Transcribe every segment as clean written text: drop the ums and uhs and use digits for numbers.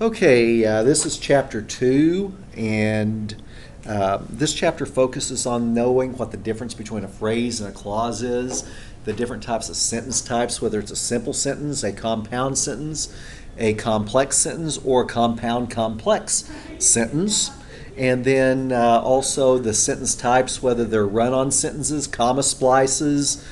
Okay, this is chapter 2, and this chapter focuses on knowing what the difference between a phrase and a clause is, the different types of sentence types, whether it's a simple sentence, a compound sentence, a complex sentence, or a compound complex sentence. And then also the sentence types, whether they're run-on sentences, comma splices,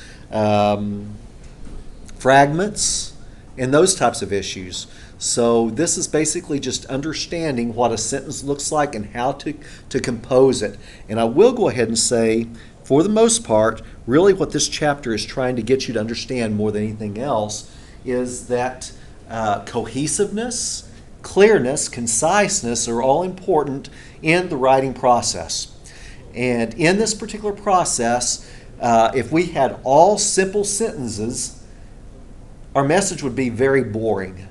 fragments, and those types of issues. So this is basically just understanding what a sentence looks like and how to compose it. And I will go ahead and say, for the most part, really what this chapter is trying to get you to understand more than anything else is that cohesiveness, clearness, conciseness are all important in the writing process. And in this particular process, if we had all simple sentences, our message would be very boring.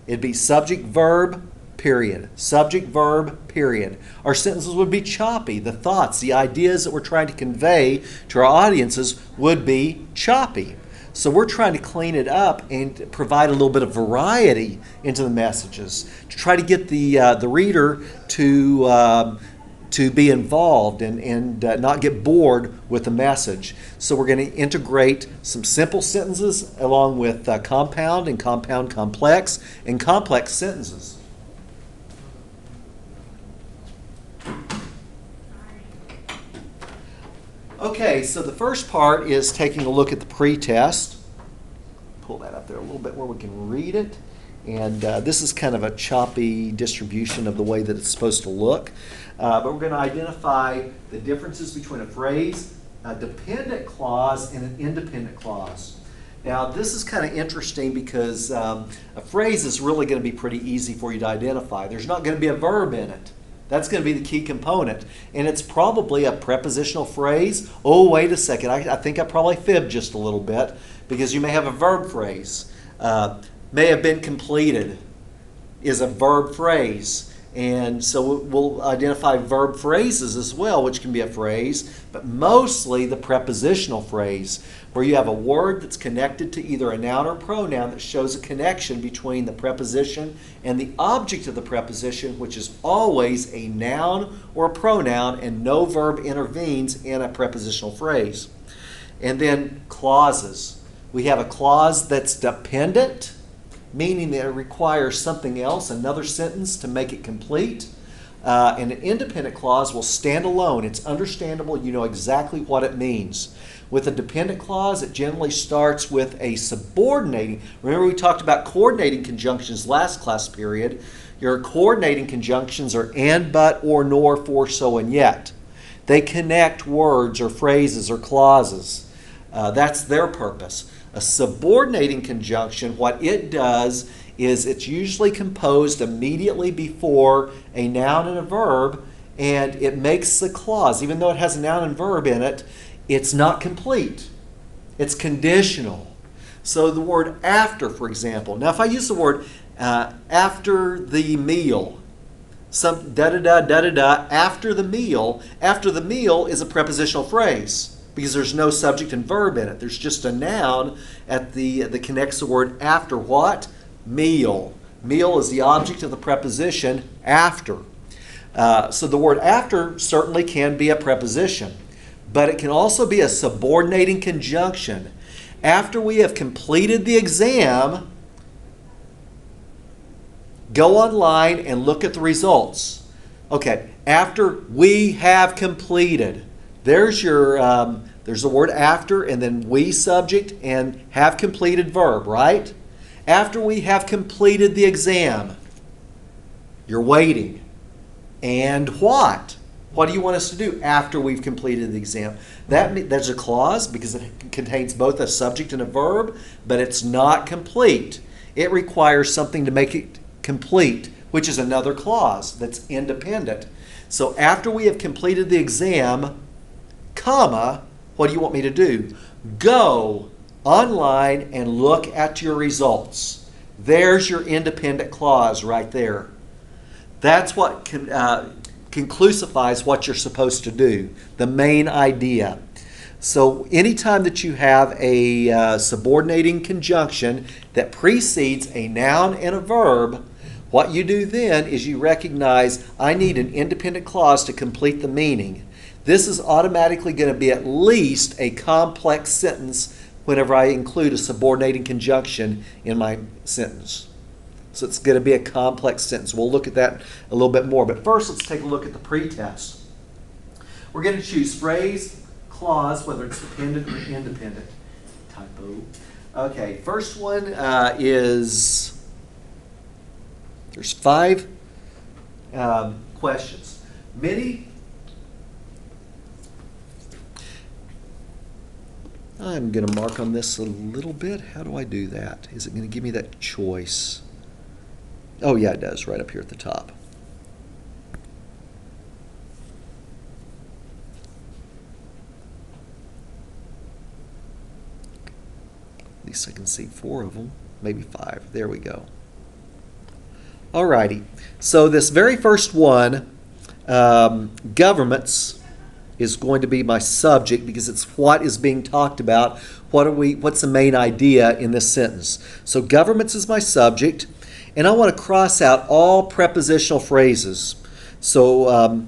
It'd be subject, verb, period. Subject, verb, period. Our sentences would be choppy. The thoughts, the ideas that we're trying to convey to our audiences would be choppy. So we're trying to clean it up and provide a little bit of variety into the messages to try to get the reader to be involved and not get bored with the message. So we're going to integrate some simple sentences along with compound and compound complex and complex sentences. Okay, so the first part is taking a look at the pretest. Pull that up there a little bit where we can read it. And this is kind of a choppy distribution of the way that it's supposed to look. But we're going to identify the differences between a phrase, a dependent clause, and an independent clause. Now, this is kind of interesting because a phrase is really going to be pretty easy for you to identify. There's not going to be a verb in it. That's going to be the key component. And it's probably a prepositional phrase. Oh, wait a second. I think I probably fibbed just a little bit because you may have a verb phrase. May have been completed is a verb phrase. And so we'll identify verb phrases as well, which can be a phrase, but mostly the prepositional phrase, where you have a word that's connected to either a noun or pronoun that shows a connection between the preposition and the object of the preposition, which is always a noun or a pronoun, and no verb intervenes in a prepositional phrase. And then clauses. We have a clause that's dependent, meaning that it requires something else, another sentence to make it complete. And an independent clause will stand alone. It's understandable. You know exactly what it means. With a dependent clause, it generally starts with a subordinating. Remember we talked about coordinating conjunctions last class period. Your coordinating conjunctions are and, but, or, nor, for, so, and yet. They connect words or phrases or clauses. That's their purpose. A subordinating conjunction, what it does is it's usually composed immediately before a noun and a verb, and it makes the clause, even though it has a noun and verb in it, it's not complete. It's conditional. So the word after, for example. Now if I use the word after the meal, some da-da-da, da-da-da, after the meal is a prepositional phrase, because there's no subject and verb in it. There's just a noun that connects the word after what? Meal. Meal is the object of the preposition after. So the word after certainly can be a preposition, but it can also be a subordinating conjunction. After we have completed the exam, go online and look at the results. Okay, after we have completed. There's the word after, and then we subject, and have completed verb, right? After we have completed the exam, you're waiting. And what? What do you want us to do after we've completed the exam? There's a clause because it contains both a subject and a verb, but it's not complete. It requires something to make it complete, which is another clause that's independent. So after we have completed the exam, comma, what do you want me to do? Go online and look at your results. There's your independent clause right there. That's what conclusifies what you're supposed to do, the main idea. So anytime that you have a subordinating conjunction that precedes a noun and a verb, What you do then is you recognize I need an independent clause to complete the meaning. This is automatically going to be at least a complex sentence whenever I include a subordinating conjunction in my sentence. So it's going to be a complex sentence. We'll look at that a little bit more. But first, let's take a look at the pretest. We're going to choose phrase, clause, whether it's dependent or independent. Typo. Okay, first one is, there's 5 questions. Many, I'm going to mark on this a little bit. How do I do that? Is it going to give me that choice? Oh, yeah, it does, right up here at the top. At least I can see 4 of them, maybe 5. There we go. Alrighty, so this very first one, governments, is going to be my subject because it's what is being talked about. What's the main idea in this sentence? So governments is my subject, and I want to cross out all prepositional phrases. So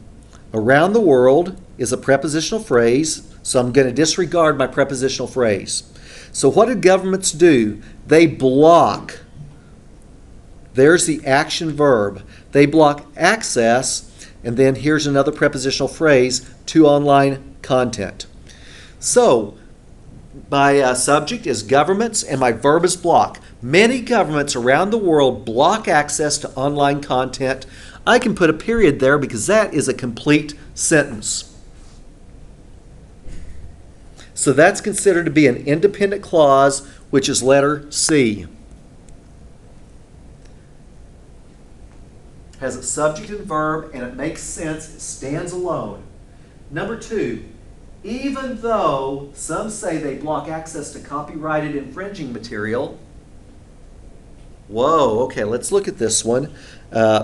around the world is a prepositional phrase, so I'm going to disregard my prepositional phrase. So what do governments do? They block. There's the action verb. They block access, and then here's another prepositional phrase, to online content. So my subject is governments, and my verb is block. Many governments around the world block access to online content. I can put a period there because that is a complete sentence. So that's considered to be an independent clause, which is letter C. Has a subject and verb, and it makes sense. It stands alone. Number 2, even though some say they block access to copyrighted infringing material. Whoa, okay, let's look at this one.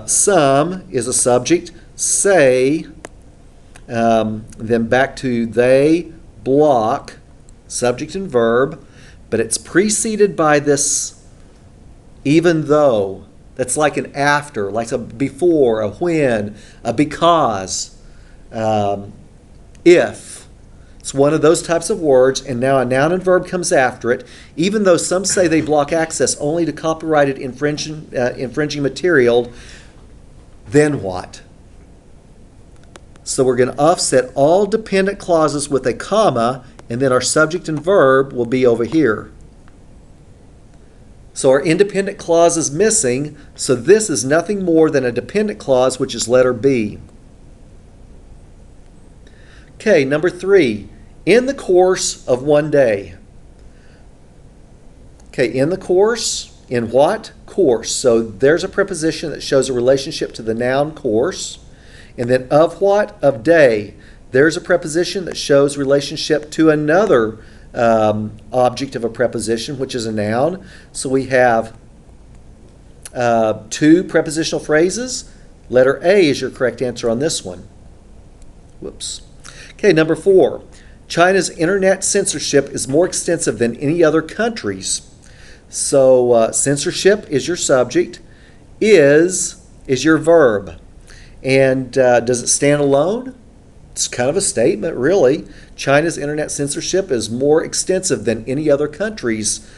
Some is a subject, say, then back to they block, subject and verb, but it's preceded by this even though. That's like an after, like a before, a when, a because, if. It's one of those types of words, and now a noun and verb comes after it. Even though some say they block access only to copyrighted infringing material, then what? So we're going to offset all dependent clauses with a comma, and then our subject and verb will be over here. So our independent clause is missing, so this is nothing more than a dependent clause, which is letter B. Okay, number 3, in the course of one day. Okay, in the course, in what? Course. So there's a preposition that shows a relationship to the noun course. And then of what? Of day. There's a preposition that shows relationship to another object of a preposition, which is a noun. So we have 2 prepositional phrases. Letter A is your correct answer on this one. Whoops. Okay, number 4. China's internet censorship is more extensive than any other country's. So censorship is your subject. Is your verb. And does it stand alone? It's kind of a statement, really. China's internet censorship is more extensive than any other country's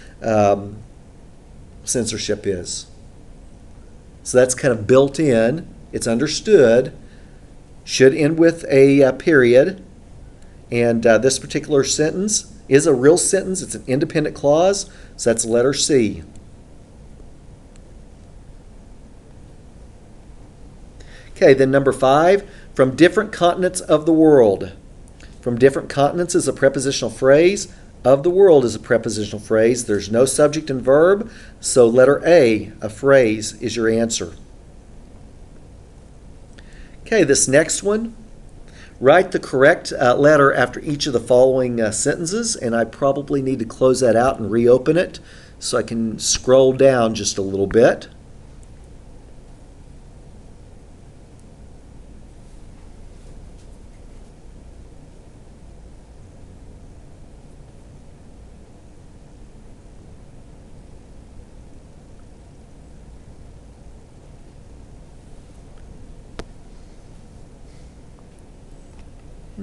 censorship is. So that's kind of built in. It's understood. Should end with a period. And this particular sentence is a real sentence. It's an independent clause. So that's letter C. Okay, then number 5, from different continents of the world. From different continents is a prepositional phrase. Of the world is a prepositional phrase. There's no subject and verb, so letter A, a phrase, is your answer. Okay, this next one, write the correct letter after each of the following sentences, and I probably need to close that out and reopen it so I can scroll down just a little bit.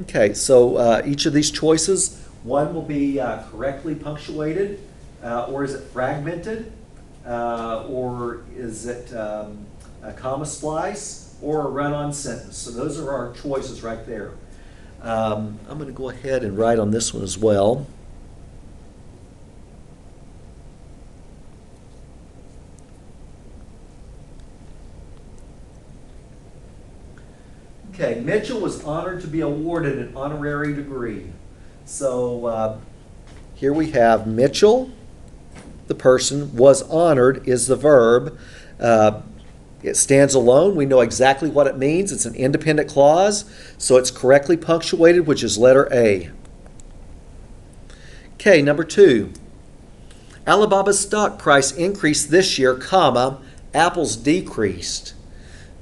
Okay, so each of these choices, one will be correctly punctuated, or is it fragmented, or is it a comma splice, or a run-on sentence. So those are our choices right there. I'm going to go ahead and write on this one as well. Okay, Mitchell was honored to be awarded an honorary degree. So here we have Mitchell, the person, was honored is the verb. It stands alone. We know exactly what it means. It's an independent clause, so it's correctly punctuated, which is letter A. Okay, number 2. Alibaba's stock price increased this year, comma, Apple's decreased.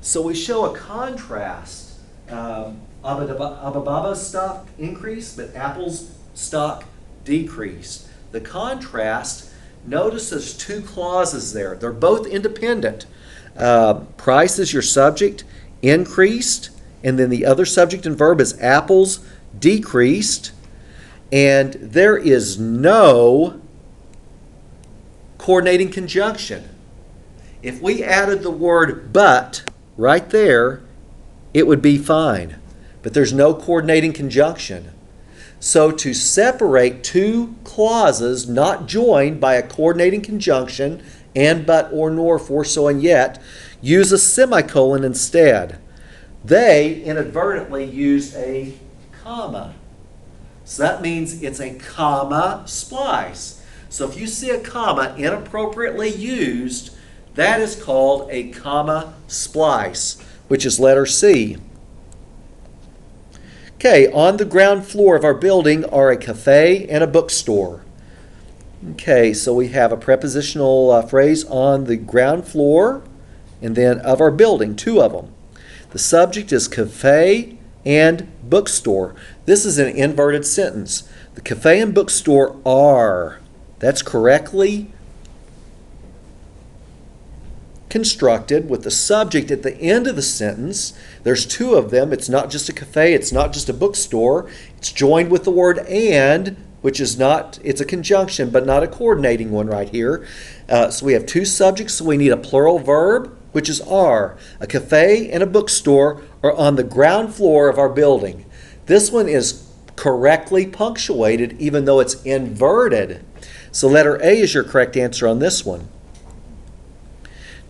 So we show a contrast. Alibaba's stock increased, but Apple's stock decreased. The contrast, notice there's 2 clauses there. They're both independent. Price is your subject, increased, and then the other subject and verb is Apple's decreased, and there is no coordinating conjunction. If we added the word but right there, it would be fine, but there's no coordinating conjunction. So to separate 2 clauses not joined by a coordinating conjunction, and, but, or, nor, for, so, and yet, use a semicolon instead. They inadvertently used a comma. So that means it's a comma splice. So if you see a comma inappropriately used, that is called a comma splice, which is letter C. Okay, on the ground floor of our building are a cafe and a bookstore. Okay, so we have a prepositional phrase on the ground floor and then of our building, 2 of them. The subject is cafe and bookstore. This is an inverted sentence. The cafe and bookstore are. That's correctly constructed with the subject at the end of the sentence. There's 2 of them. It's not just a cafe, it's not just a bookstore. It's joined with the word and, which is not, it's a conjunction, but not a coordinating one right here. So we have 2 subjects, so we need a plural verb, which is are. A cafe and a bookstore are on the ground floor of our building. This one is correctly punctuated, even though it's inverted. So letter A is your correct answer on this one.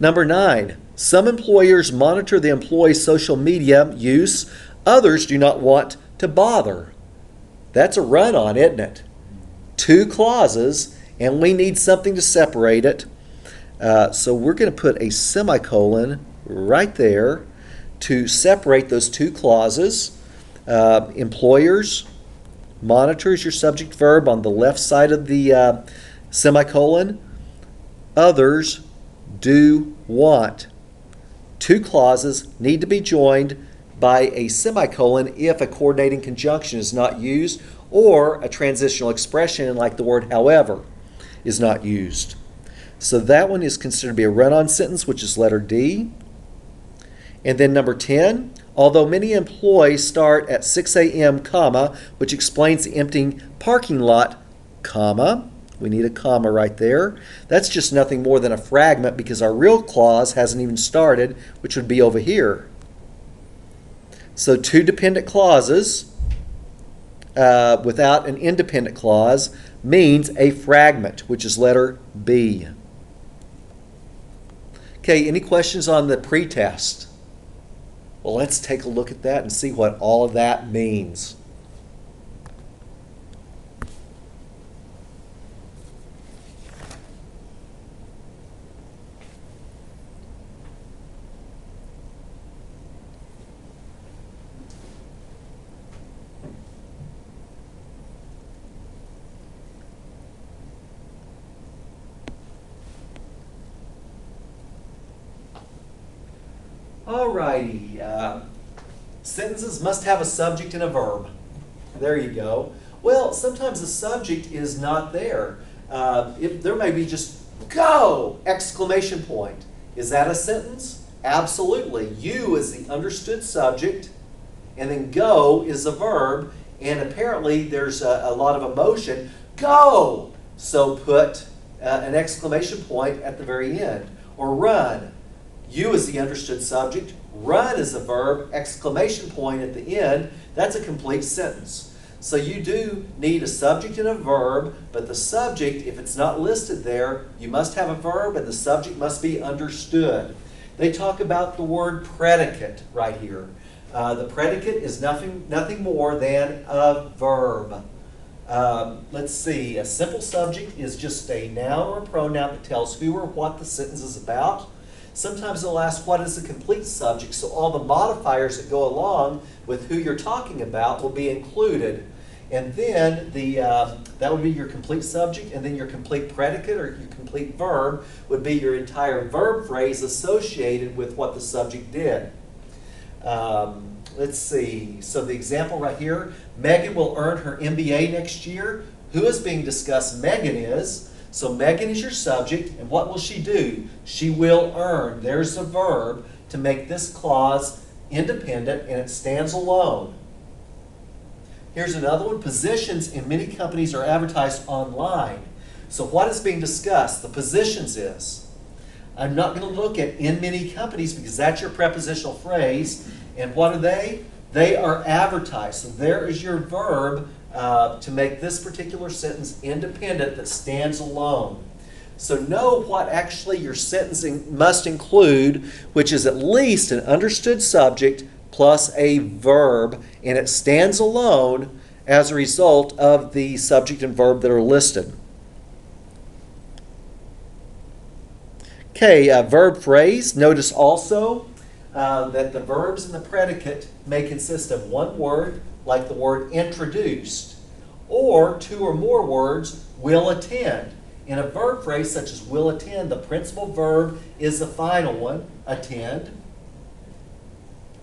Number 9, some employers monitor the employee's social media use. Others do not want to bother. That's a run-on, isn't it? 2 clauses, and we need something to separate it. So we're going to put a semicolon right there to separate those 2 clauses. Employers, monitors your subject verb on the left side of the semicolon. Others do want. 2 clauses need to be joined by a semicolon if a coordinating conjunction is not used or a transitional expression like the word however is not used. So that one is considered to be a run-on sentence, which is letter D. And then number 10, although many employees start at 6 a.m., comma, which explains the emptying parking lot, comma, we need a comma right there. That's just nothing more than a fragment because our real clause hasn't even started, which would be over here. So 2 dependent clauses without an independent clause means a fragment, which is letter B. Okay, any questions on the pretest? Well, let's take a look at that and see what all of that means. Alrighty, sentences must have a subject and a verb. There you go. Well, sometimes the subject is not there. There may be just go! Exclamation point. Is that a sentence? Absolutely. You is the understood subject, And then go is a verb, and apparently there's a lot of emotion. Go! So put an exclamation point at the very end. Or run. You is the understood subject. Run is a verb, exclamation point at the end. That's a complete sentence. So you do need a subject and a verb, but the subject, if it's not listed there, you must have a verb and the subject must be understood. They talk about the word predicate right here. The predicate is nothing more than a verb. Let's see, a simple subject is just a noun or a pronoun that tells who or what the sentence is about. Sometimes they'll ask, what is the complete subject? So all the modifiers that go along with who you're talking about will be included. And then that would be your complete subject, and then your complete predicate or your complete verb would be your entire verb phrase associated with what the subject did. Let's see. So the example right here, Megan will earn her MBA next year. Who is being discussed? Megan is. So Megan is your subject, and what will she do? She will earn. There's the verb to make this clause independent, and it stands alone. Here's another one. Positions in many companies are advertised online. So what is being discussed? The positions is. I'm not going to look at in many companies because that's your prepositional phrase. And what are they? They are advertised. So there is your verb to make this particular sentence independent that stands alone. So know what actually your sentencing must include, which is at least an understood subject plus a verb, and it stands alone as a result of the subject and verb that are listed. Okay, verb phrase. Notice also that the verbs and the predicate may consist of one word, like the word introduced, or two or more words, will attend. In a verb phrase such as will attend, the principal verb is the final one, attend,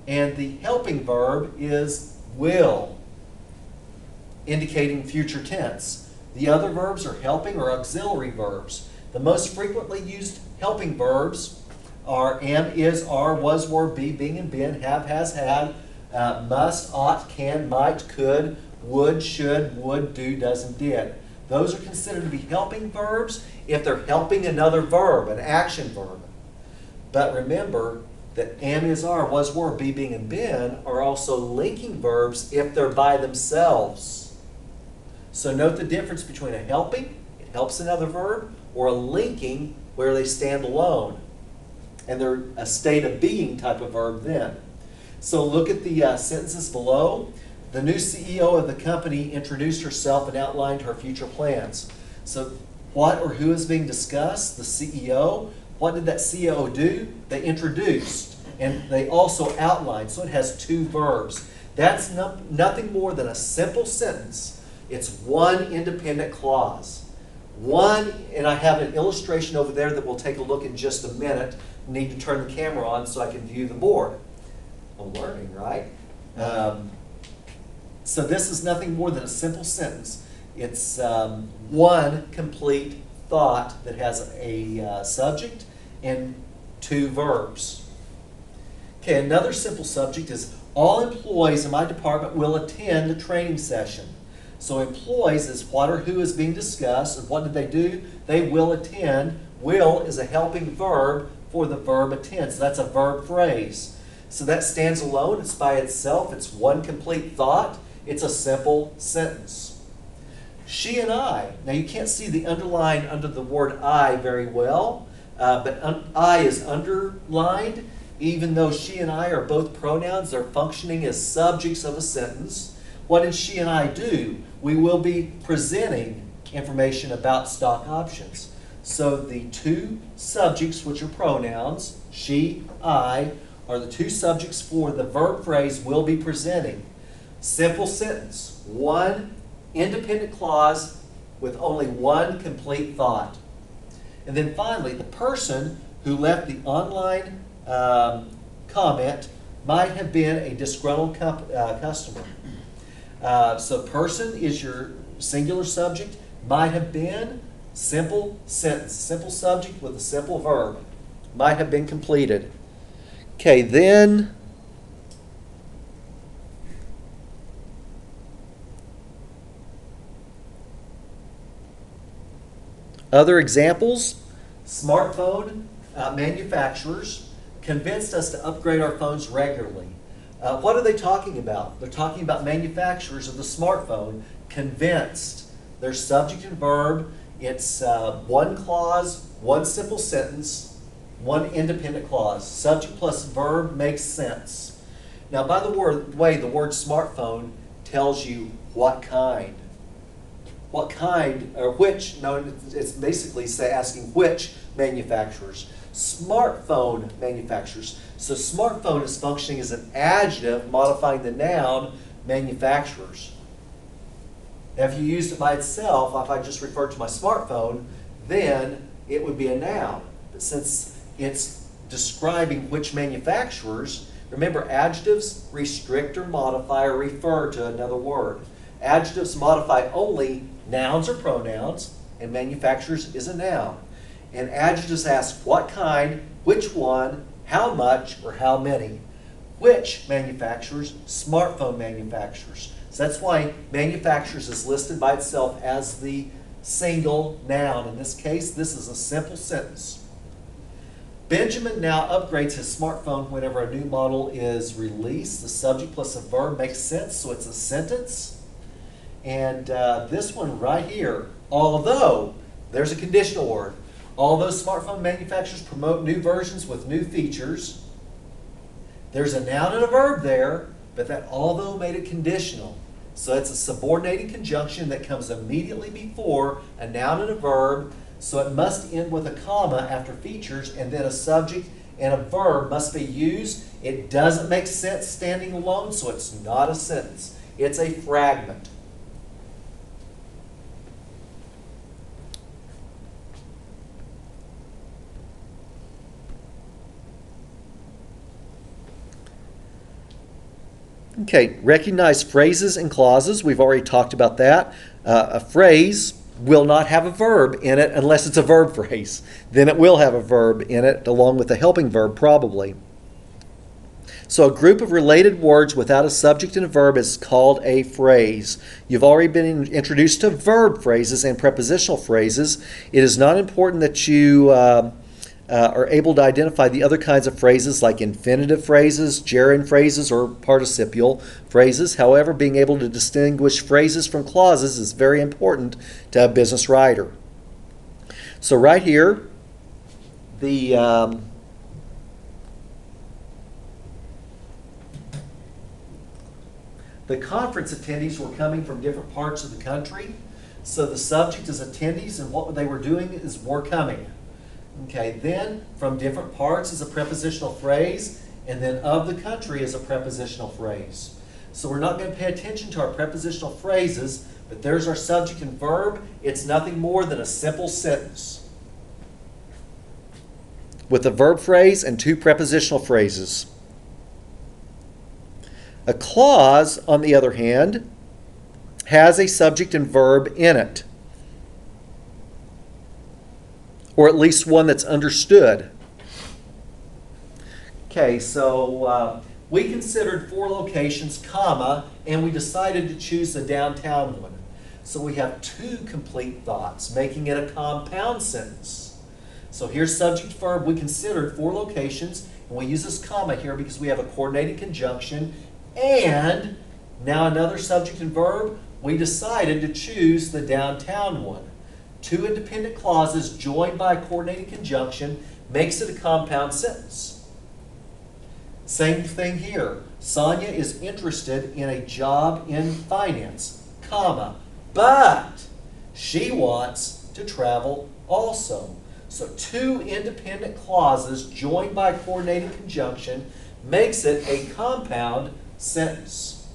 and the helping verb is will, indicating future tense. The other verbs are helping or auxiliary verbs. The most frequently used helping verbs are am, is, are, was, were, be, being, and been, have, has, had, must, ought, can, might, could, would, should, would, do, does, and did. Those are considered to be helping verbs if they're helping another verb, an action verb. But remember that am, is, are, was, were, be, being, and been are also linking verbs if they're by themselves. So note the difference between a helping, it helps another verb, or a linking where they stand alone. And they're a state of being type of verb then. So look at the sentences below. The new CEO of the company introduced herself and outlined her future plans. So what or who is being discussed? The CEO. What did that CEO do? They introduced, and they also outlined. So it has two verbs. That's nothing more than a simple sentence. It's one independent clause. One, and I have an illustration over there that we'll take a look in just a minute. I need to turn the camera on so I can view the board. I'm learning, right? So this is nothing more than a simple sentence. It's one complete thought that has a subject and two verbs. Okay, another simple subject is all employees in my department will attend the training session. So employees is what or who is being discussed, and what did they do? They will attend. Will is a helping verb for the verb attend. So that's a verb phrase. So that stands alone. It's by itself. It's one complete thought. It's a simple sentence. She and I. Now you can't see the underline under the word I very well, but I is underlined. Even though she and I are both pronouns, they're functioning as subjects of a sentence. What did she and I do? We will be presenting information about stock options. So the two subjects, which are pronouns, she, I, are the two subjects for the verb phrase will be presenting. Simple sentence. One independent clause with only one complete thought. And then finally, the person who left the online comment might have been a disgruntled customer. So person is your singular subject, might have been, simple sentence, simple subject with a simple verb, might have been completed. Okay, then Other examples, smartphone manufacturers convinced us to upgrade our phones regularly. What are they talking about? They're talking about manufacturers of the smartphone convinced. There's subject and verb. It's one clause, one simple sentence, one independent clause. Subject plus verb makes sense. Now, by the way, the word smartphone tells you what kind. What kind, or which, no, it's basically asking which manufacturers. Smartphone manufacturers. So smartphone is functioning as an adjective modifying the noun manufacturers. Now if you used it by itself, if I just referred to my smartphone, then it would be a noun. But since it's describing which manufacturers, remember adjectives restrict or modify or refer to another word. Adjectives modify only nouns or pronouns, and manufacturers is a noun. And adjectives ask what kind, which one, how much, or how many. Which manufacturers? Smartphone manufacturers. So that's why manufacturers is listed by itself as the single noun. In this case, this is a simple sentence. Benjamin now upgrades his smartphone whenever a new model is released. The subject plus a verb makes sense, so it's a sentence. And this one right here, although, there's a conditional word. Although smartphone manufacturers promote new versions with new features, there's a noun and a verb there, but that although made it conditional. So it's a subordinating conjunction that comes immediately before a noun and a verb, so it must end with a comma after features, and then a subject and a verb must be used. It doesn't make sense standing alone, so it's not a sentence. It's a fragment. Okay, recognize phrases and clauses. We've already talked about that. A phrase will not have a verb in it unless it's a verb phrase. Then it will have a verb in it along with a helping verb probably. So a group of related words without a subject and a verb is called a phrase. You've already been introduced to verb phrases and prepositional phrases. It is not important that you are able to identify the other kinds of phrases like infinitive phrases, gerund phrases, or participial phrases. However, being able to distinguish phrases from clauses is very important to a business writer. So right here, the conference attendees were coming from different parts of the country. So the subject is attendees, and what they were doing is were coming. Okay, then from different parts is a prepositional phrase, and then of the country is a prepositional phrase. So we're not going to pay attention to our prepositional phrases, but there's our subject and verb. It's nothing more than a simple sentence with a verb phrase and two prepositional phrases. A clause, on the other hand, has a subject and verb in it, or at least one that's understood. Okay, so we considered 4 locations, comma, and we decided to choose the downtown one. So we have 2 complete thoughts, making it a compound sentence. So here's subject verb. We considered 4 locations, and we use this comma here because we have a coordinated conjunction, and now another subject and verb. We decided to choose the downtown one. 2 independent clauses joined by a coordinated conjunction makes it a compound sentence. Same thing here. Sonia is interested in a job in finance, comma, but she wants to travel also. So 2 independent clauses joined by a coordinated conjunction makes it a compound sentence.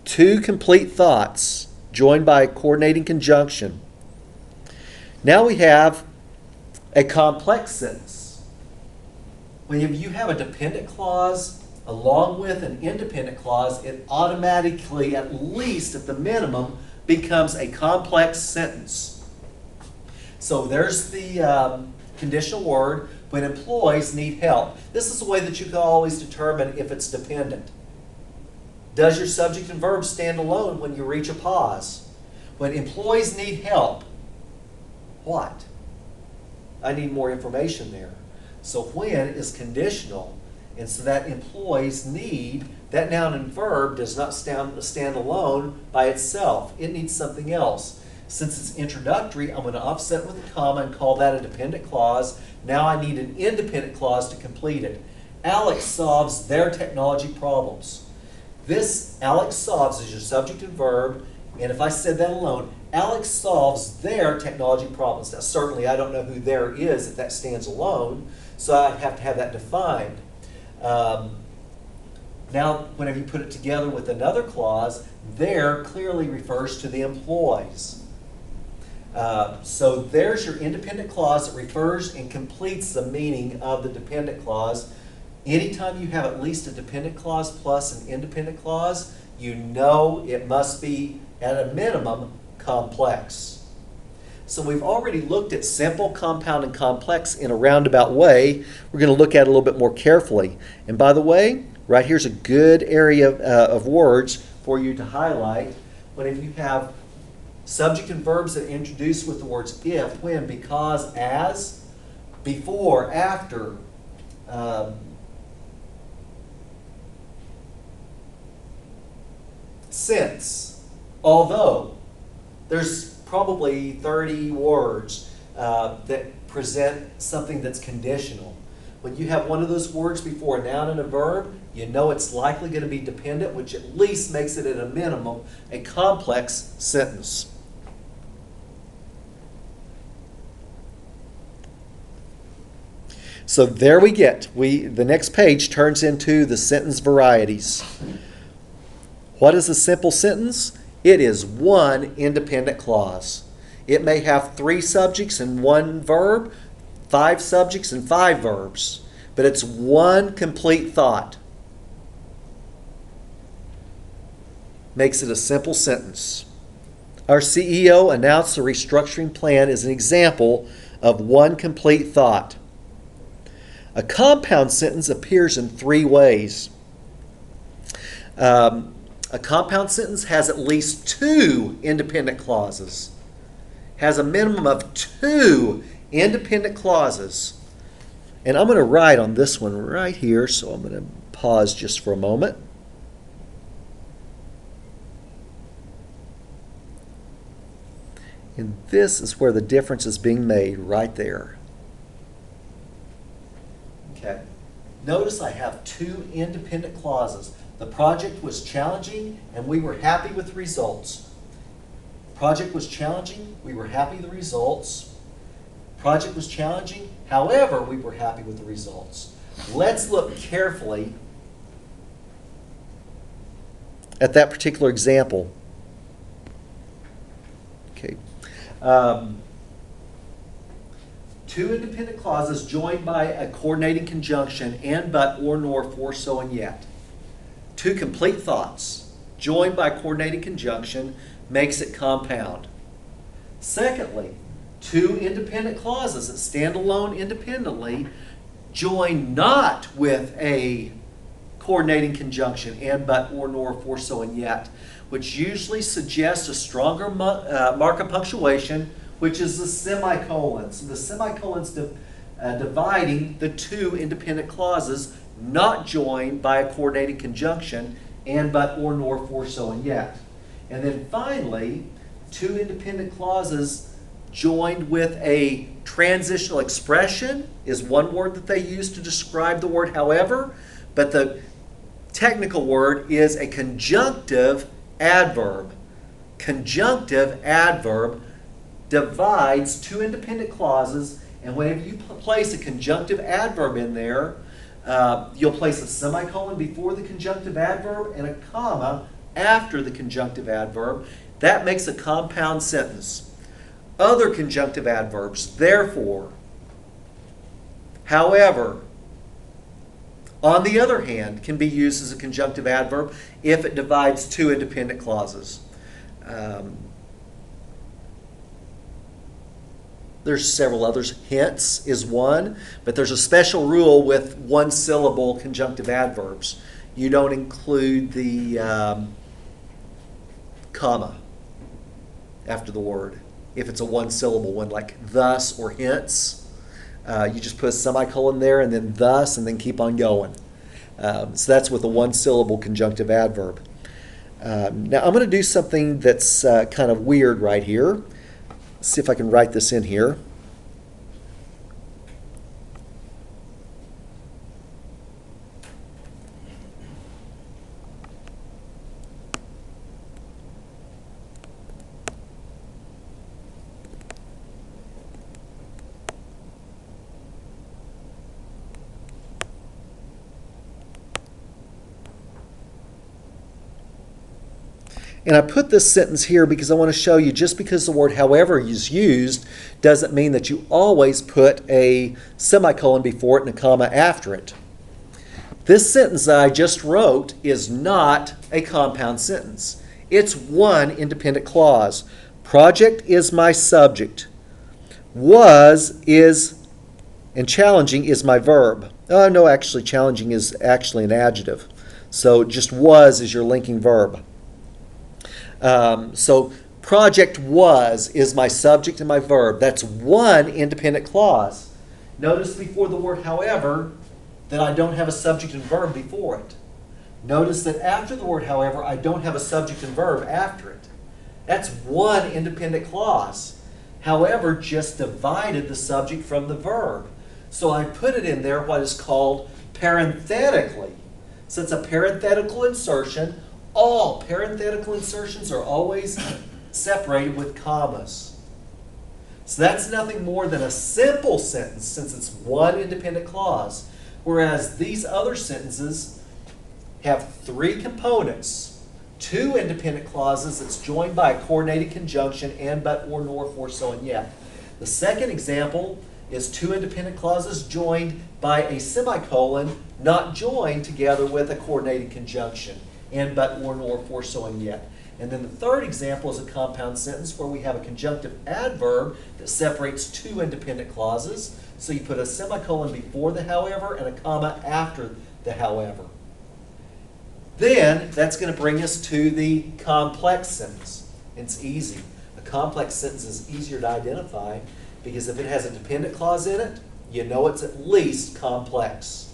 2 complete thoughts joined by a coordinating conjunction. Now we have a complex sentence. When you have a dependent clause along with an independent clause, it automatically, at least at the minimum, becomes a complex sentence. So there's the conditional word, when employees need help. This is a way that you can always determine if it's dependent. Does your subject and verb stand alone when you reach a pause? When employees need help, what? I need more information there. So when is conditional, and so that employees need, that noun and verb does not stand alone by itself. It needs something else. Since it's introductory, I'm going to offset with a comma and call that a dependent clause. Now I need an independent clause to complete it. Alex solves their technology problems. This Alex solves is your subject and verb, and if I said that alone, Alex solves their technology problems. Now certainly I don't know who there is if that stands alone, so I'd have to have that defined. Now whenever you put it together with another clause, there clearly refers to the employees. So there's your independent clause that refers and completes the meaning of the dependent clause. Anytime you have at least a dependent clause plus an independent clause, you know it must be, at a minimum, complex. So we've already looked at simple, compound, and complex in a roundabout way. We're going to look at it a little bit more carefully. And by the way, right here's a good area of words for you to highlight. Whenever you have subject and verbs that are introduced with the words if, when, because, as, before, after, since, although. There's probably 30 words that present something that's conditional. When you have one of those words before a noun and a verb, you know it's likely going to be dependent, which at least makes it at a minimum a complex sentence. So there we get. The next page turns into the sentence varieties. What is a simple sentence? It is one independent clause. It may have 3 subjects and 1 verb, 5 subjects and 5 verbs, but it's one complete thought. Makes it a simple sentence. Our CEO announced a restructuring plan as an example of one complete thought. A compound sentence appears in 3 ways. A compound sentence has at least 2 independent clauses. Has a minimum of 2 independent clauses. And I'm going to write on this one right here, so I'm going to pause just for a moment. And this is where the difference is being made, right there. Okay. Notice I have 2 independent clauses. The project was challenging, and we were happy with the results. Project was challenging, we were happy with the results. Project was challenging, however, we were happy with the results. Let's look carefully at that particular example. Okay. 2 independent clauses joined by a coordinating conjunction and, but, or, nor, for, so, and yet. 2 complete thoughts joined by coordinating conjunction makes it compound. Secondly, 2 independent clauses that stand alone independently join not with a coordinating conjunction and, but, or, nor, for, so, and yet, which usually suggests a stronger mark of punctuation, which is the semicolon. So the semicolon's dividing the 2 independent clauses not joined by a coordinating conjunction and, but, or, nor, for, so, and yet. And then finally, 2 independent clauses joined with a transitional expression is one word that they use to describe the word however, but the technical word is a conjunctive adverb. Conjunctive adverb divides 2 independent clauses, and whenever you place a conjunctive adverb in there, you'll place a semicolon before the conjunctive adverb and a comma after the conjunctive adverb. That makes a compound sentence. Other conjunctive adverbs, therefore, however, on the other hand, can be used as a conjunctive adverb if it divides 2 independent clauses. There's several others. Hence is one, but there's a special rule with 1-syllable conjunctive adverbs. You don't include the comma. after the word. If it's a one-syllable one, like thus or hence, you just put a semicolon there and then thus and then keep on going. So that's with a one-syllable conjunctive adverb. Now I'm going to do something that's kind of weird right here. Let's see if I can write this in here. And I put this sentence here because I want to show you just because the word however is used doesn't mean that you always put a semicolon before it and a comma after it. This sentence that I just wrote is not a compound sentence. It's one independent clause. Project is my subject. Was is, and challenging is my verb. No, actually challenging is actually an adjective. So just was is your linking verb. So project was is my subject and my verb. That's one independent clause. Notice before the word however that I don't have a subject and verb before it. Notice that after the word however I don't have a subject and verb after it. That's one independent clause. However just divided the subject from the verb. So I put it in there what is called parenthetically. So it's a parenthetical insertion. All parenthetical insertions are always separated with commas. So that's nothing more than a simple sentence since it's one independent clause. Whereas these other sentences have three components. Two independent clauses that's joined by a coordinated conjunction and, but, or, nor, for, so, and yet. The second example is two independent clauses joined by a semicolon, not joined together with a coordinated conjunction. And, but, or, nor, for, so, and yet. And then the third example is a compound sentence where we have a conjunctive adverb that separates two independent clauses. So you put a semicolon before the however and a comma after the however. Then that's going to bring us to the complex sentence. It's easy. A complex sentence is easier to identify because if it has a dependent clause in it, you know it's at least complex.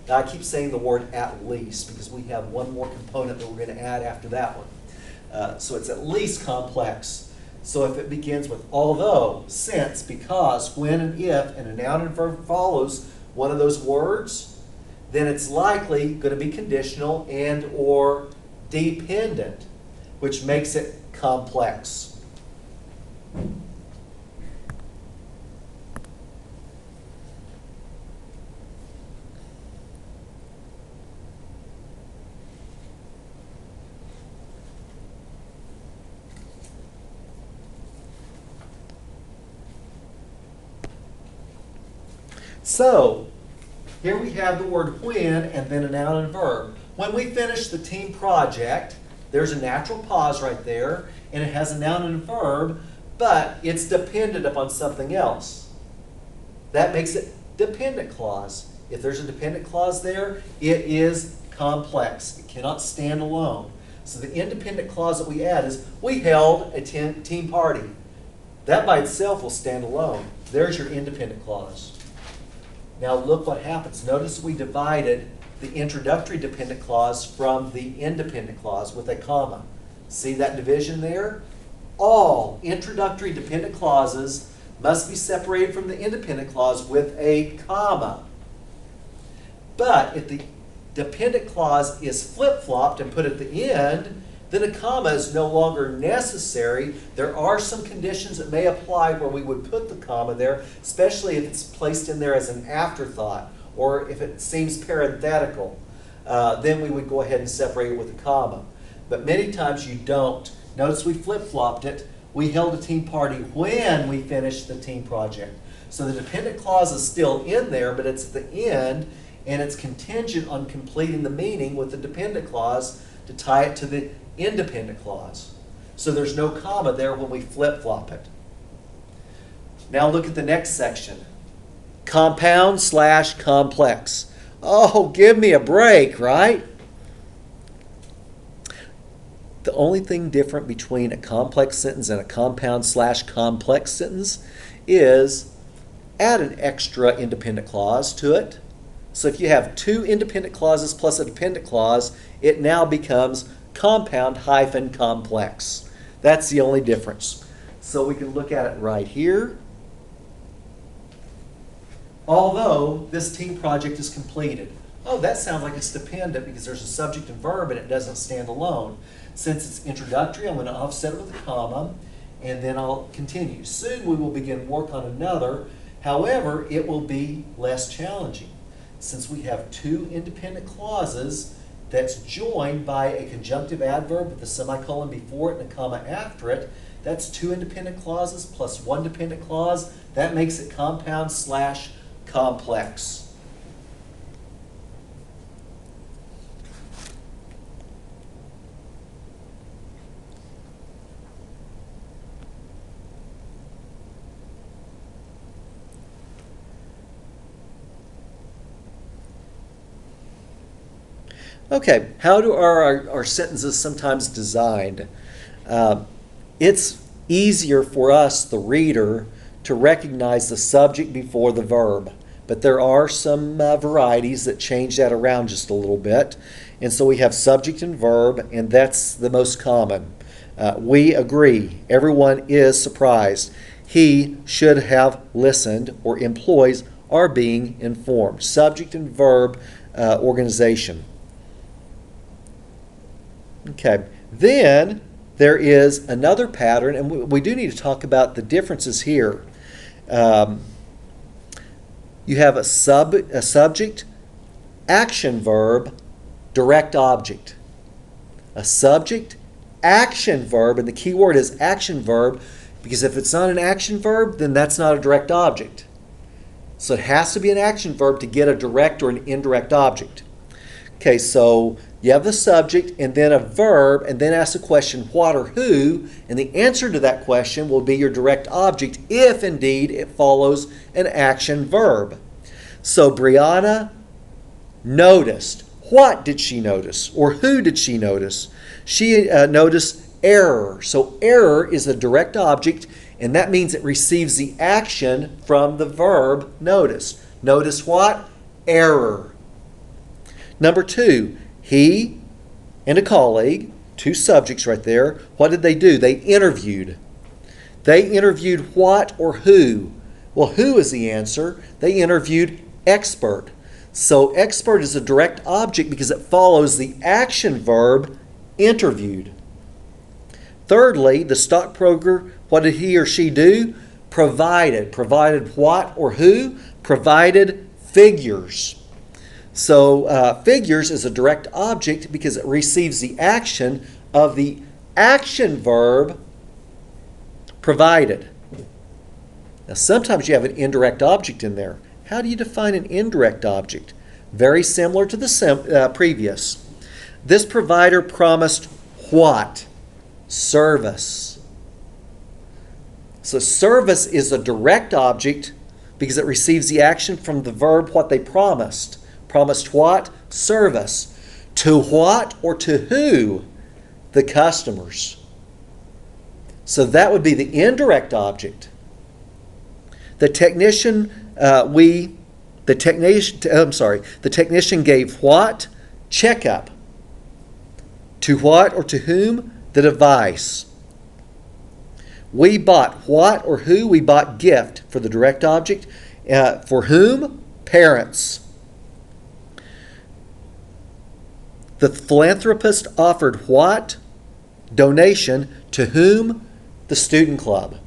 Now I keep saying the word at least because we have one more component that we're going to add after that one. So it's at least complex. So if it begins with although, since, because, when, and if, and a noun and verb follows one of those words, then it's likely going to be conditional and or dependent, which makes it complex. So, here we have the word when and then a noun and verb. When we finish the team project, there's a natural pause right there, and it has a noun and a verb, but it's dependent upon something else. That makes it dependent clause. If there's a dependent clause there, it is complex. It cannot stand alone. So the independent clause that we add is, we held a team party. That by itself will stand alone. There's your independent clause. Now look what happens. Notice we divided the introductory dependent clause from the independent clause with a comma. See that division there? All introductory dependent clauses must be separated from the independent clause with a comma. But if the dependent clause is flip-flopped and put at the end, then a comma is no longer necessary. There are some conditions that may apply where we would put the comma there, especially if it's placed in there as an afterthought or if it seems parenthetical. Then we would go ahead and separate it with a comma. But many times you don't. Notice we flip-flopped it. We held a team party when we finished the team project. So the dependent clause is still in there, but it's at the end, and it's contingent on completing the meaning with the dependent clause to tie it to the independent clause. So there's no comma there when we flip-flop it. Now look at the next section. Compound / complex. Oh, give me a break, right? The only thing different between a complex sentence and a compound/complex sentence is add an extra independent clause to it. So if you have two independent clauses plus a dependent clause, it now becomes compound-complex. That's the only difference. So we can look at it right here. Although this team project is completed. Oh, that sounds like it's dependent because there's a subject and verb and it doesn't stand alone. Since it's introductory, I'm going to offset it with a comma, and then I'll continue. Soon we will begin work on another. However, it will be less challenging. Since we have two independent clauses that's joined by a conjunctive adverb with a semicolon before it and a comma after it, that's two independent clauses plus one dependent clause. That makes it compound/complex. Okay, how do our sentences sometimes designed? It's easier for us, the reader, to recognize the subject before the verb. But there are some varieties that change that around just a little bit. And so we have subject and verb, and that's the most common. We agree. Everyone is surprised. He should have listened, or employees are being informed. Subject and verb organization. Okay, then there is another pattern, and we do need to talk about the differences here. You have a subject, action verb, direct object. A subject, action verb, and the key word is action verb, because if it's not an action verb, then that's not a direct object. So it has to be an action verb to get a direct or an indirect object. Okay, so you have the subject and then a verb and then ask the question what or who, and the answer to that question will be your direct object if indeed it follows an action verb. So Brianna noticed. What did she notice? Or who did she notice? She noticed error. So error is a direct object, and that means it receives the action from the verb notice. Notice what? Error. Number two, he and a colleague, two subjects right there, what did they do? They interviewed. They interviewed what or who? Well, who is the answer? They interviewed expert. So expert is a direct object because it follows the action verb interviewed. Thirdly, the stockbroker, what did he or she do? Provided. Provided what or who? Provided figures. So figures is a direct object because it receives the action of the action verb provided. Now sometimes you have an indirect object in there. How do you define an indirect object? Very similar to the previous. This provider promised what? Service. So service is a direct object because it receives the action from the verb what they promised. Promised what? Service. To what or to who? The customers. So that would be the indirect object. The technician gave what? Checkup. To what or to whom? The device. We bought what or who? We bought gift for the direct object. For whom? Parents. The philanthropist offered what? Donation. To whom? The student club.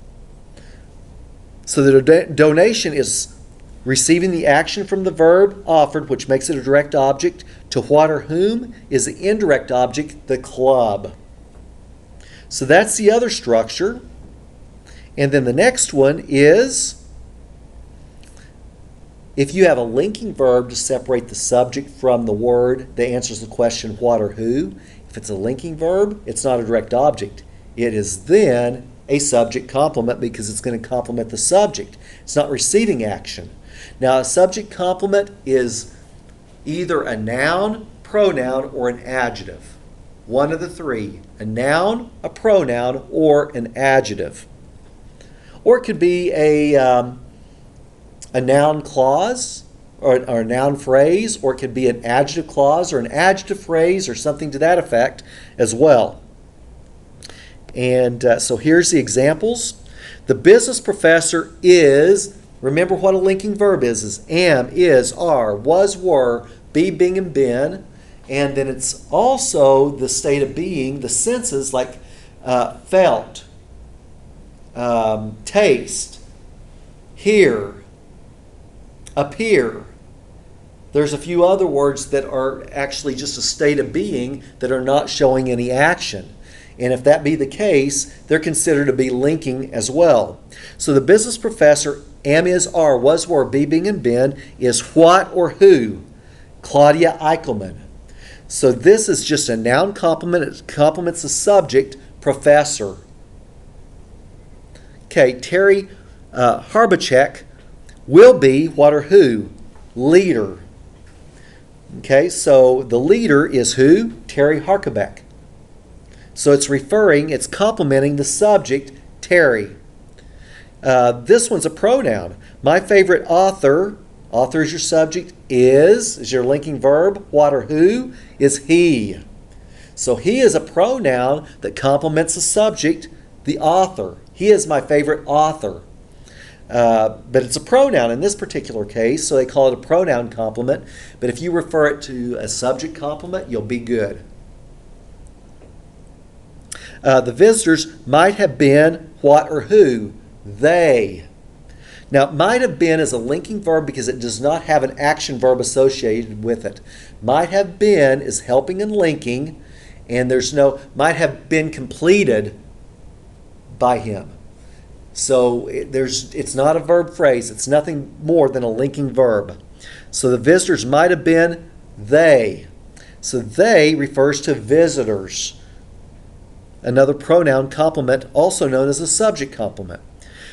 So the donation is receiving the action from the verb offered, which makes it a direct object. To what or whom is the indirect object, the club. So that's the other structure. And then the next one is if you have a linking verb to separate the subject from the word that answers the question what or who. If it's a linking verb, it's not a direct object. It is then a subject complement because it's going to complement the subject. It's not receiving action. Now, a subject complement is either a noun, pronoun, or an adjective. one of the three: a noun, a pronoun, or an adjective. Or it could be a noun clause or a noun phrase, or it could be an adjective clause or an adjective phrase or something to that effect as well. And so here's the examples. The business professor is, remember what a linking verb is am, is, are, was, were, be, being, and been. And then it's also the state of being, the senses like felt, taste, hear, appear. There's a few other words that are actually just a state of being that are not showing any action. And if that be the case, they're considered to be linking as well. So the business professor, am, is, are, was, were, be, being, and been, is what or who? Claudia Eichelman. So this is just a noun complement. It complements the subject, professor. Okay, Terry Harbacek will be what or who? Leader. Okay, so the leader is who? Terry Harkabeck. So it's complementing the subject, Terry. This one's a pronoun. My favorite author is your subject, is your linking verb, what or who, is he. So he is a pronoun that complements the subject, the author. He is my favorite author. But it's a pronoun in this particular case, so they call it a pronoun complement. But if you refer it to a subject complement, you'll be good. The visitors might have been what or who? They. Now, might have been is a linking verb because it does not have an action verb associated with it. Might have been is helping and linking, and there's no, might have been completed by him. So it's not a verb phrase. It's nothing more than a linking verb. So the visitors might have been they. So they refers to visitors. Another pronoun complement, also known as a subject complement.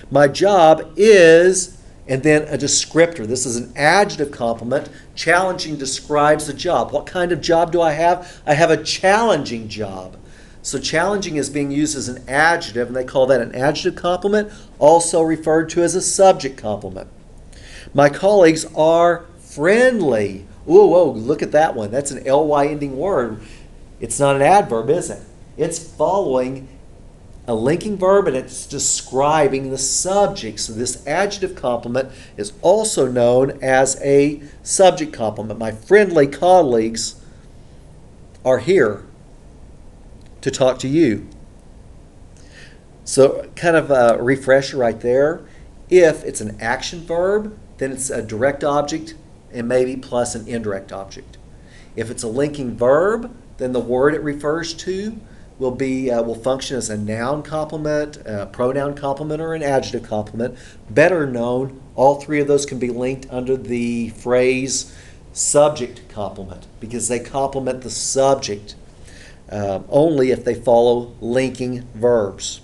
My job is, and then a descriptor. This is an adjective complement. Challenging describes the job. What kind of job do I have? I have a challenging job. So challenging is being used as an adjective, and they call that an adjective complement, also referred to as a subject complement. My colleagues are friendly. Whoa, look at that one. That's an ly ending word. It's not an adverb, is it? It's following a linking verb and it's describing the subject. So this adjective complement is also known as a subject complement. My friendly colleagues are here to talk to you. So kind of a refresher right there. If it's an action verb, then it's a direct object and maybe plus an indirect object. If it's a linking verb, then the word it refers to will function as a noun complement, a pronoun complement, or an adjective complement. Better known, all three of those can be linked under the phrase subject complement because they complement the subject only if they follow linking verbs.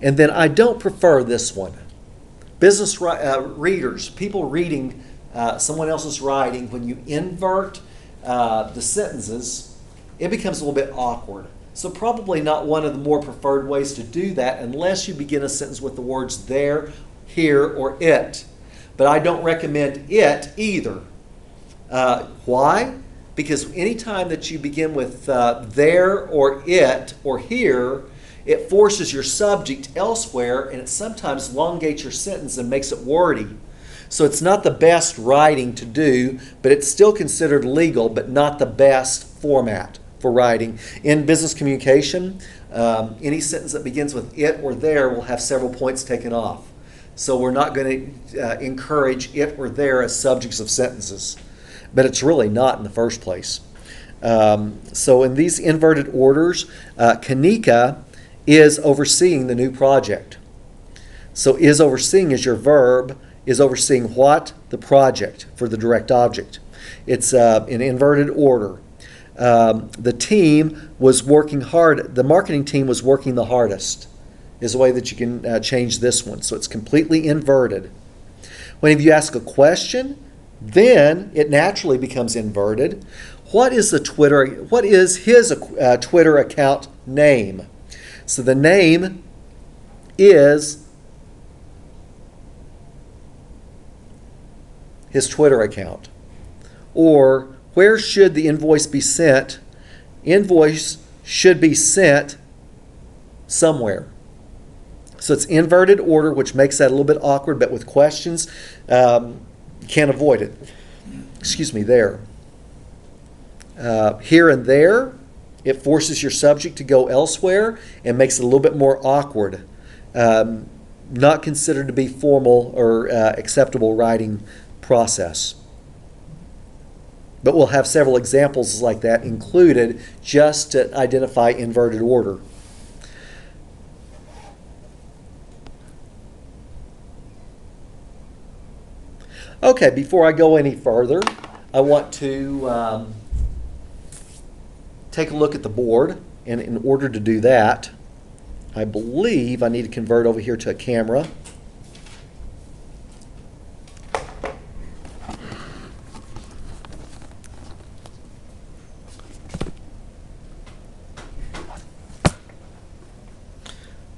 And then I don't prefer this one. Business readers, people reading someone else's writing, when you invert the sentences, it becomes a little bit awkward. So probably not one of the more preferred ways to do that unless you begin a sentence with the words there, here, or it. But I don't recommend it either. Why? Because anytime that you begin with there or it or here, it forces your subject elsewhere and it sometimes elongates your sentence and makes it wordy. So it's not the best writing to do, but it's still considered legal, but not the best format for writing. In business communication, any sentence that begins with it or there will have several points taken off. So we're not going to encourage it or there as subjects of sentences, but it's really not in the first place. So in these inverted orders, Kanika is overseeing the new project. So is overseeing is your verb, is overseeing what? The project for the direct object. It's in inverted order. The team was working hard. The marketing team was working the hardest is a way that you can change this one. So it's completely inverted. Whenever you ask a question, Then it naturally becomes inverted. What is his Twitter account name? So the name is his Twitter account. Or where should the invoice be sent? Invoice should be sent somewhere. So it's inverted order, which makes that a little bit awkward, but with questions, you can't avoid it. Excuse me, there. Here and there, it forces your subject to go elsewhere and makes it a little bit more awkward. Not considered to be formal or acceptable writing process. But we'll have several examples like that included just to identify inverted order. Okay, before I go any further, I want to take a look at the board. And in order to do that, I believe I need to convert over here to a camera.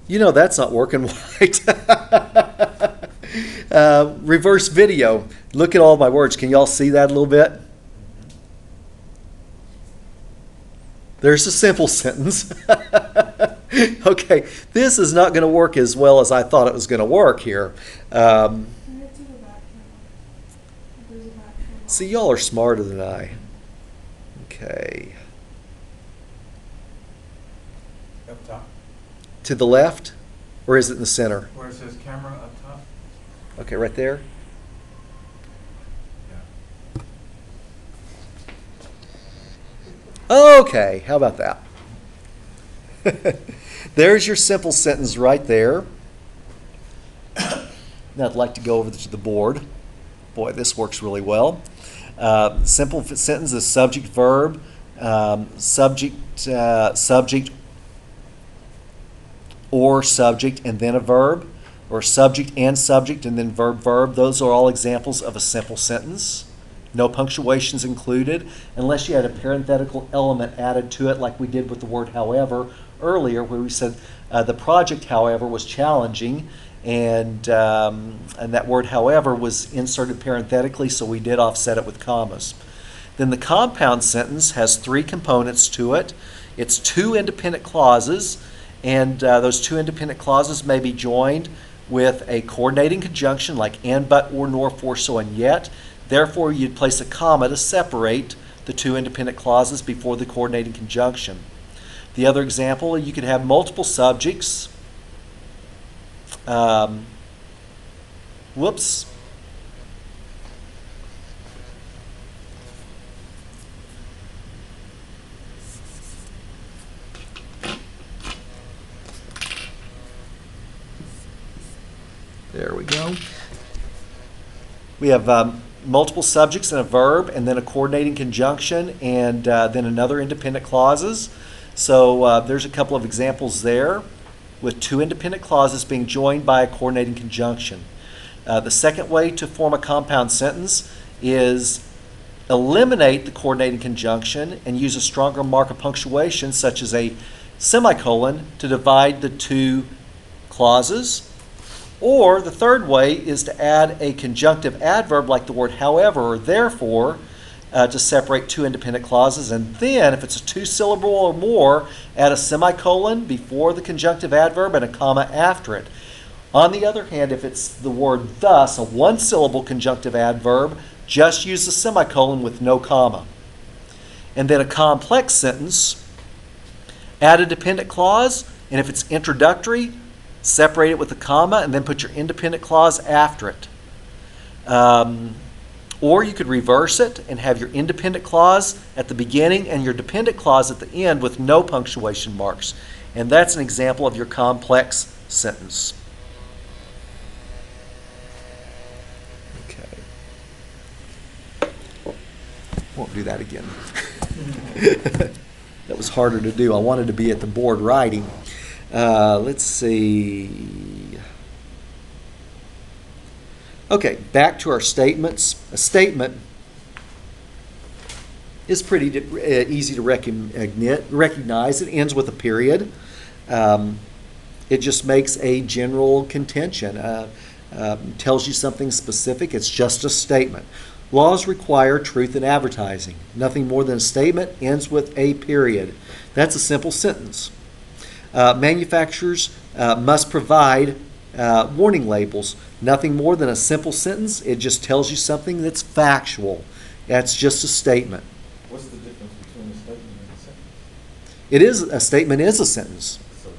You know that's not working right. Reverse video. Look at all my words. Can y'all see that a little bit? There's a simple sentence. Okay, this is not going to work as well as I thought it was going to work here. See, y'all are smarter than I. Okay. Up top. To the left? Or is it in the center? Where it says camera up top? Okay, right there. Yeah. Okay, how about that? There's your simple sentence right there. Now I'd like to go over to the board. Boy, this works really well. Simple sentence is subject, verb, subject or subject and then a verb, or subject and subject and then verb, verb. Those are all examples of a simple sentence. No punctuations included, unless you had a parenthetical element added to it like we did with the word however earlier, where we said the project, however, was challenging, and that word however was inserted parenthetically, so we did offset it with commas. Then the compound sentence has three components to it. It's two independent clauses, and those two independent clauses may be joined with a coordinating conjunction like and, but, or, nor, for, so, and yet. Therefore, you'd place a comma to separate the two independent clauses before the coordinating conjunction. The other example, you could have multiple subjects. Whoops. There we go. We have multiple subjects and a verb, and then a coordinating conjunction, and then another independent clauses. So there's a couple of examples there with two independent clauses being joined by a coordinating conjunction. The second way to form a compound sentence is eliminate the coordinating conjunction and use a stronger mark of punctuation, such as a semicolon, to divide the two clauses. Or the third way is to add a conjunctive adverb like the word however or therefore to separate two independent clauses. And then, if it's a two-syllable or more, add a semicolon before the conjunctive adverb and a comma after it. On the other hand, if it's the word thus, a one-syllable conjunctive adverb, just use a semicolon with no comma. And then a complex sentence, add a dependent clause, and if it's introductory, separate it with a comma and then put your independent clause after it. Or you could reverse it and have your independent clause at the beginning and your dependent clause at the end with no punctuation marks. And that's an example of your complex sentence. Okay. Won't do that again. That was harder to do. I wanted to be at the board writing. Let's see. Okay, back to our statements. A statement is pretty easy to recognize. It ends with a period. It just makes a general contention, tells you something specific. It's just a statement. Laws require truth in advertising. Nothing more than a statement, ends with a period. That's a simple sentence. Manufacturers must provide warning labels. Nothing more than a simple sentence. It just tells you something that's factual. That's just a statement. What's the difference between a statement and a sentence? It is a statement is a sentence. So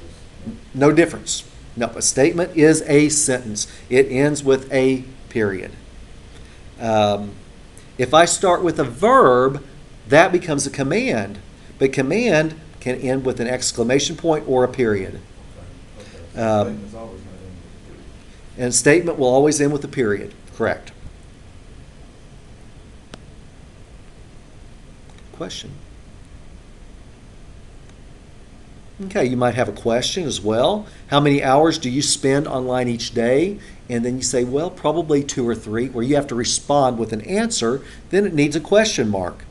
No difference. No, a statement is a sentence. It ends with a period. If I start with a verb, that becomes a command. But command can end with an exclamation point or a period. okay. So statement's always going to end with a period. And a statement will always end with a period. Correct. Question. Okay, you might have a question as well. How many hours do you spend online each day? And then you say, well, probably 2 or 3, where you have to respond with an answer. Then it needs a question mark.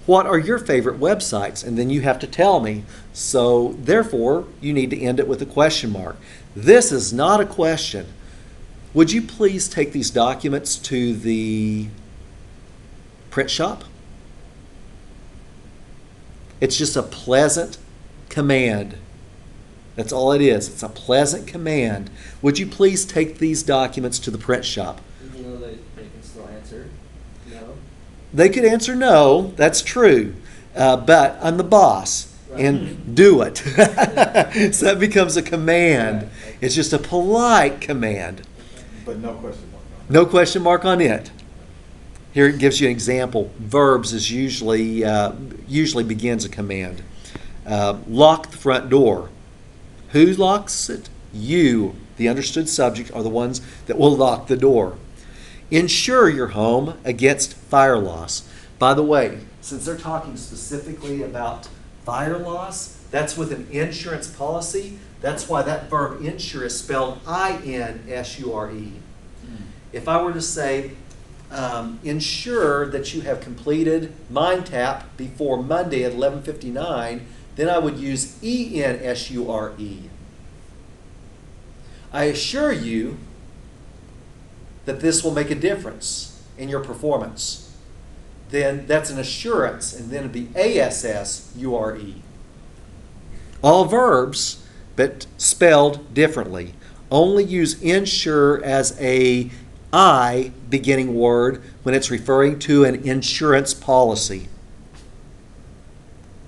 What are your favorite websites? And then you have to tell me. So therefore, you need to end it with a question mark. This is not a question. Would you please take these documents to the print shop? It's just a pleasant command. That's all it is. It's a pleasant command. Would you please take these documents to the print shop? You know they can still answer no. They could answer no. That's true. But I'm the boss. And do it. So that becomes a command. It's just a polite command. But no question mark on it. No question mark on it. Here it gives you an example. Verbs is usually begins a command. Lock the front door. Who locks it? You, the understood subject, are the ones that will lock the door. Insure your home against fire loss. By the way, since they're talking specifically about fire loss, that's with an insurance policy. That's why that verb insure is spelled I-N-S-U-R-E. If I were to say, ensure that you have completed MindTap before Monday at 11:59, then I would use E-N-S-U-R-E. I assure you that this will make a difference in your performance. Then that's an assurance, and then it'd be A-S-S-U-R-E. All verbs, but spelled differently. Only use insure as a I beginning word when it's referring to an insurance policy.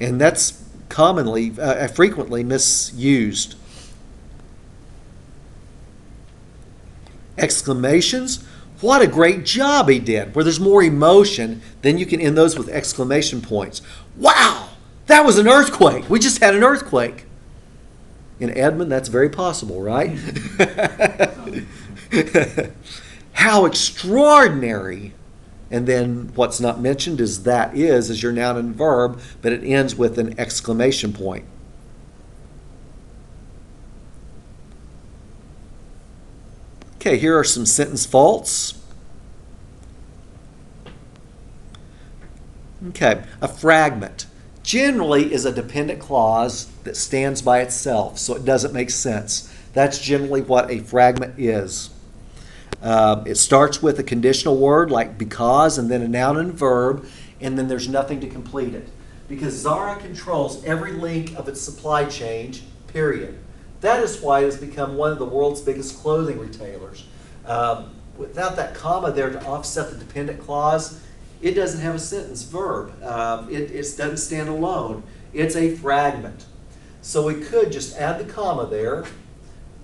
And that's commonly, frequently misused. Exclamations. What a great job he did. Where there's more emotion, then you can end those with exclamation points. Wow, that was an earthquake. We just had an earthquake. In Edmond, that's very possible, right? How extraordinary. And then what's not mentioned is that is your noun and verb, but it ends with an exclamation point. Okay, here are some sentence faults. Okay, a fragment generally is a dependent clause that stands by itself, so it doesn't make sense. That's generally what a fragment is. It starts with a conditional word like because, and then a noun and verb, and then there's nothing to complete it. Because Zara controls every link of its supply chain, period. That is why it has become one of the world's biggest clothing retailers. Without that comma there to offset the dependent clause, it doesn't have a sentence verb. It doesn't stand alone. It's a fragment. So we could just add the comma there.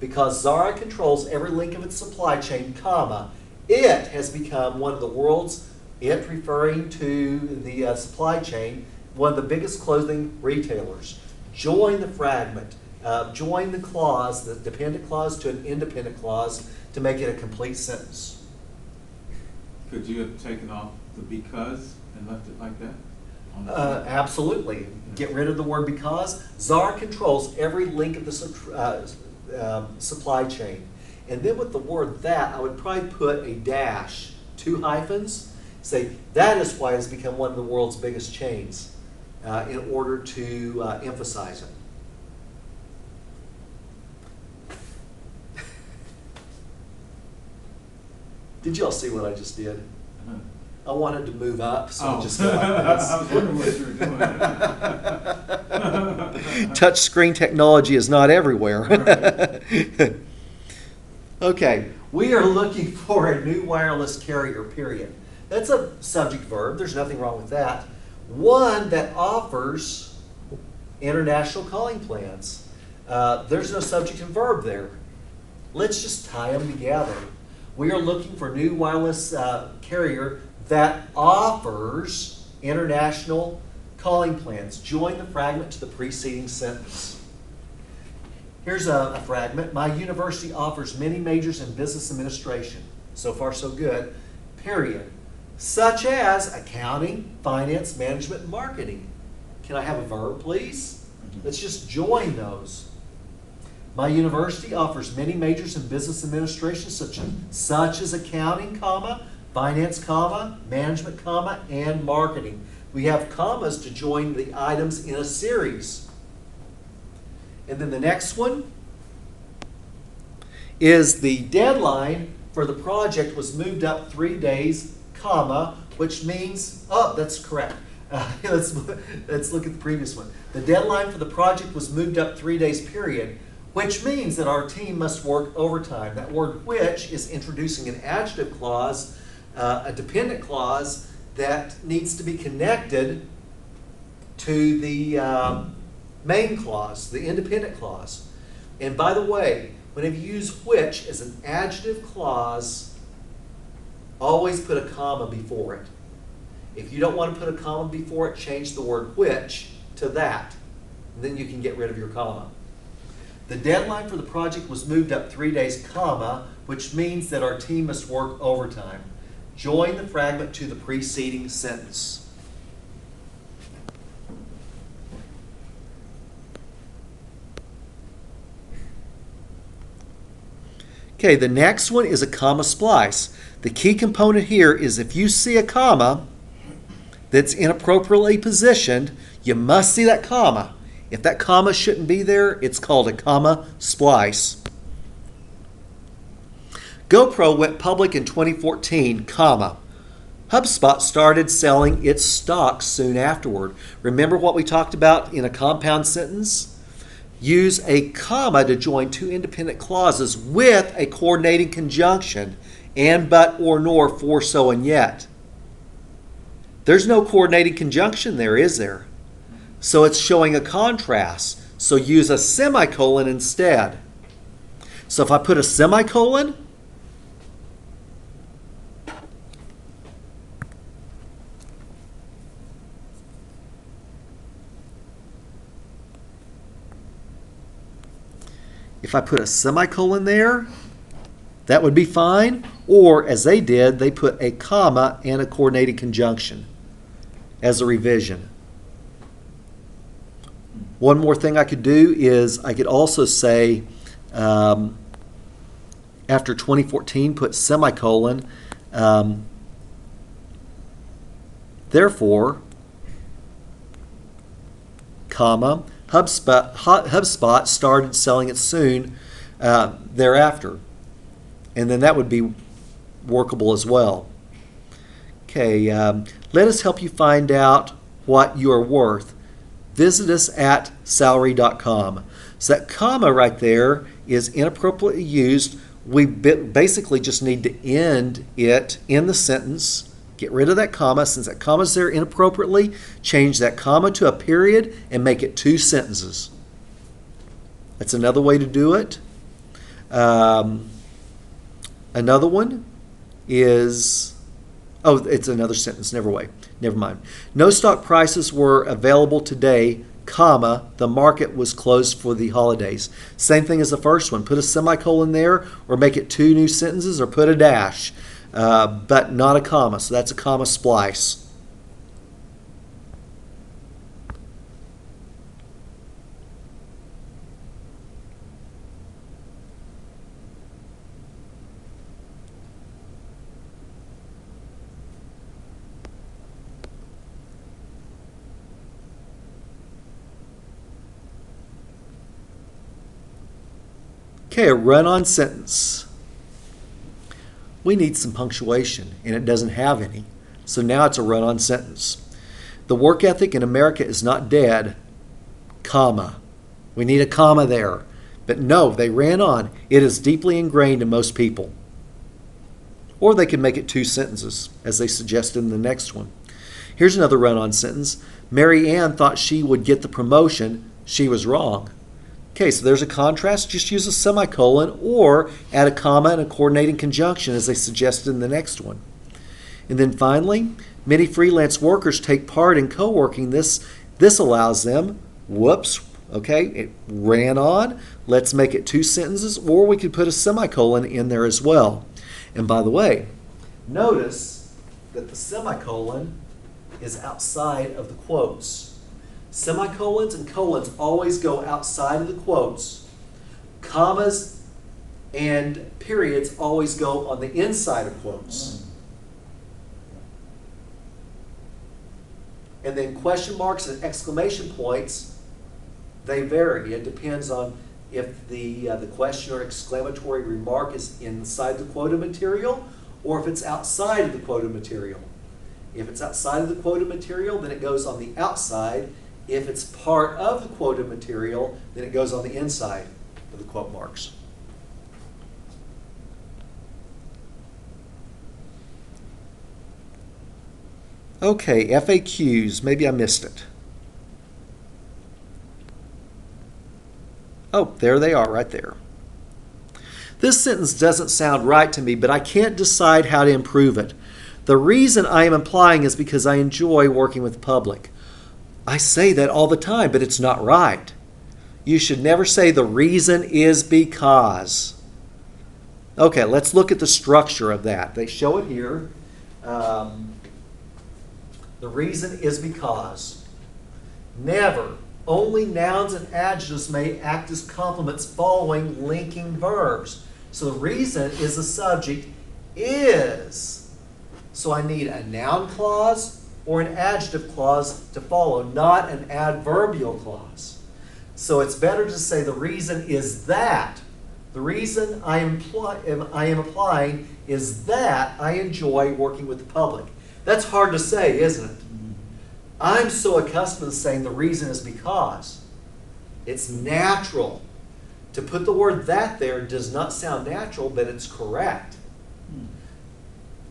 Because Zara controls every link of its supply chain, comma, it has become one of the world's, it referring to the supply chain, one of the biggest clothing retailers. Join the fragment. Join the clause, the dependent clause to an independent clause to make it a complete sentence. Could you have taken off the because and left it like that? Absolutely. Get rid of the word because. Zara controls every link of the supply chain. And then with the word that, I would probably put a dash, 2 hyphens, say that is why it's become one of the world's biggest chains, in order to emphasize it. Did y'all see what I just did? I wanted to move up, so I just go like this. I was wondering what you were doing. Touch screen technology is not everywhere. Okay, we are looking for a new wireless carrier, period. That's a subject verb. There's nothing wrong with that. One that offers international calling plans. There's no subject and verb there. Let's just tie them together. We are looking for a new wireless carrier that offers international calling plans. Join the fragment to the preceding sentence. Here's a fragment. My university offers many majors in business administration. So far, so good. Period. Such as accounting, finance, management, and marketing. Can I have a verb, please? Let's just join those. My university offers many majors in business administration, such as accounting, comma, finance, comma, management, comma, and marketing. We have commas to join the items in a series. And then the next one is the deadline for the project was moved up 3 days, comma, which means, oh, that's correct. Let's look at the previous one. The deadline for the project was moved up 3 days, period, which means that our team must work overtime. That word which is introducing an adjective clause, a dependent clause that needs to be connected to the main clause, the independent clause. And by the way, whenever you use which as an adjective clause, always put a comma before it. If you don't want to put a comma before it, change the word which to that. And then you can get rid of your comma. The deadline for the project was moved up 3 days, comma, which means that our team must work overtime. Join the fragment to the preceding sentence. Okay, the next one is a comma splice. The key component here is if you see a comma that's inappropriately positioned, you must see that comma. If that comma shouldn't be there, it's called a comma splice. GoPro went public in 2014, comma. HubSpot started selling its stock soon afterward. Remember what we talked about in a compound sentence? Use a comma to join 2 independent clauses with a coordinating conjunction, and, but, or, nor, for, so, and yet. There's no coordinating conjunction there, is there? So it's showing a contrast. So use a semicolon instead. So if I put a semicolon, there, that would be fine. Or, as they did, they put a comma and a coordinating conjunction as a revision. One more thing I could do is I could also say, after 2014, put semicolon. Therefore, comma, HubSpot started selling it soon thereafter. And then that would be workable as well. Okay, let us help you find out what you are worth. Visit us at salary.com. So that comma right there is inappropriately used. We basically just need to end it in the sentence. Get rid of that comma. Since that comma is there inappropriately, change that comma to a period and make it 2 sentences. That's another way to do it. Another one is, oh, it's another sentence. Never mind. No stock prices were available today, comma, the market was closed for the holidays. Same thing as the first one. Put a semicolon there, or make it 2 new sentences, or put a dash, but not a comma. So that's a comma splice. Okay, a run-on sentence. We need some punctuation, and it doesn't have any. So now it's a run-on sentence. The work ethic in America is not dead, comma. We need a comma there. But no, they ran on. It is deeply ingrained in most people. Or they could make it 2 sentences, as they suggested in the next one. Here's another run-on sentence. Mary Ann thought she would get the promotion. She was wrong. Okay, so there's a contrast. Just use a semicolon or add a comma and a coordinating conjunction, as they suggested in the next one. And then finally, many freelance workers take part in co-working. This allows them, okay, it ran on. Let's make it 2 sentences, or we could put a semicolon in there as well. And by the way, notice that the semicolon is outside of the quotes. Semicolons and colons always go outside of the quotes. Commas and periods always go on the inside of quotes. And then question marks and exclamation points, they vary. It depends on if the question or exclamatory remark is inside the quoted material or if it's outside of the quoted material. If it's outside of the quoted material, then it goes on the outside. If it's part of the quoted material, then it goes on the inside of the quote marks. Okay, FAQs. Maybe I missed it. Oh, there they are right there. This sentence doesn't sound right to me, but I can't decide how to improve it. The reason I am implying is because I enjoy working with the public. I say that all the time, but it's not right. You should never say the reason is because. Okay, let's look at the structure of that. They show it here. The reason is because. Never. Only nouns and adjectives may act as complements following linking verbs. So the reason is the subject is. So I need a noun clause or an adjective clause to follow, not an adverbial clause. So it's better to say the reason is that. The reason I am applying is that I enjoy working with the public. That's hard to say, isn't it? I'm so accustomed to saying the reason is because. It's natural. To put the word that there does not sound natural, but it's correct.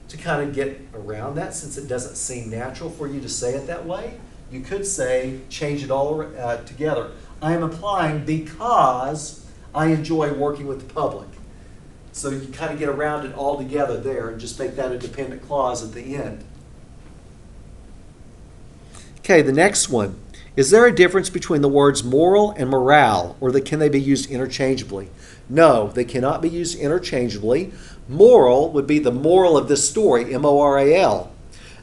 To kind of get around that, since it doesn't seem natural for you to say it that way, you could say, change it all together. I am applying because I enjoy working with the public. So you kind of get around it all together there and just make that a dependent clause at the end. Okay, the next one. Is there a difference between the words moral and morale, or can they be used interchangeably? No, they cannot be used interchangeably. Moral would be the moral of this story, M-O-R-A-L.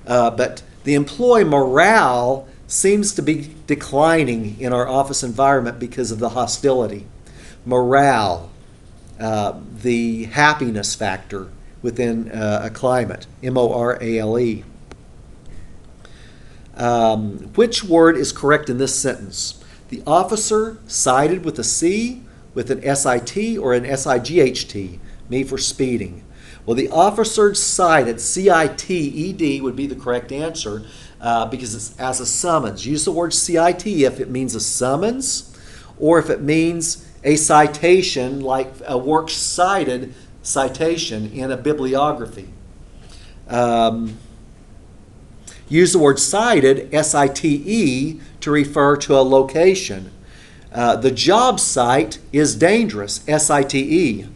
But the employee morale seems to be declining in our office environment because of the hostility. Morale, the happiness factor within a climate, M-O-R-A-L-E. Which word is correct in this sentence? The officer sided with a C, with an S-I-T, or an S-I-G-H-T, me for speeding. Well, the officer sided, C-I-T-E-D, would be the correct answer because it's as a summons. Use the word C-I-T if it means a summons or if it means a citation, like a works cited citation in a bibliography. Use the word cited, S-I-T-E, to refer to a location. The job site is dangerous, S-I-T-E.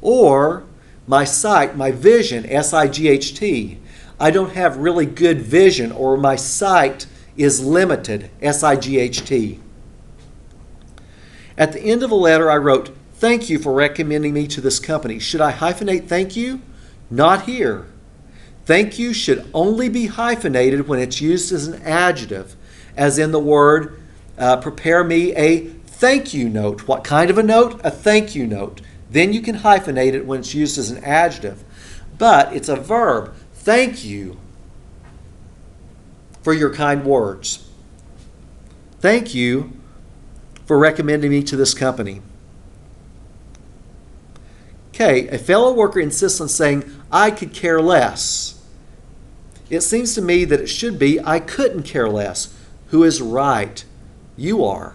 Or my sight, my vision, S-I-G-H-T. I don't have really good vision, or my sight is limited, S-I-G-H-T. At the end of a letter, I wrote, "Thank you for recommending me to this company." Should I hyphenate thank you? Not here. Thank you should only be hyphenated when it's used as an adjective, as in the word, prepare me a thank you note. What kind of a note? A thank you note. Then you can hyphenate it when it's used as an adjective. But it's a verb. Thank you for your kind words. Thank you for recommending me to this company. Okay, a fellow worker insists on saying, I could care less. It seems to me that it should be, I couldn't care less. Who is right? You are.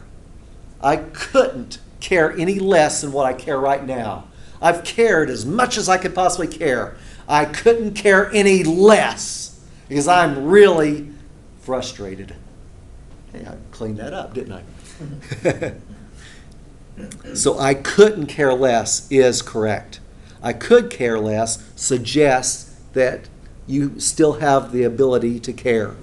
I couldn't care any less than what I care right now. I've cared as much as I could possibly care. I couldn't care any less because I'm really frustrated. Hey, I cleaned that up, didn't I? So I couldn't care less is correct. I could care less suggests that you still have the ability to care.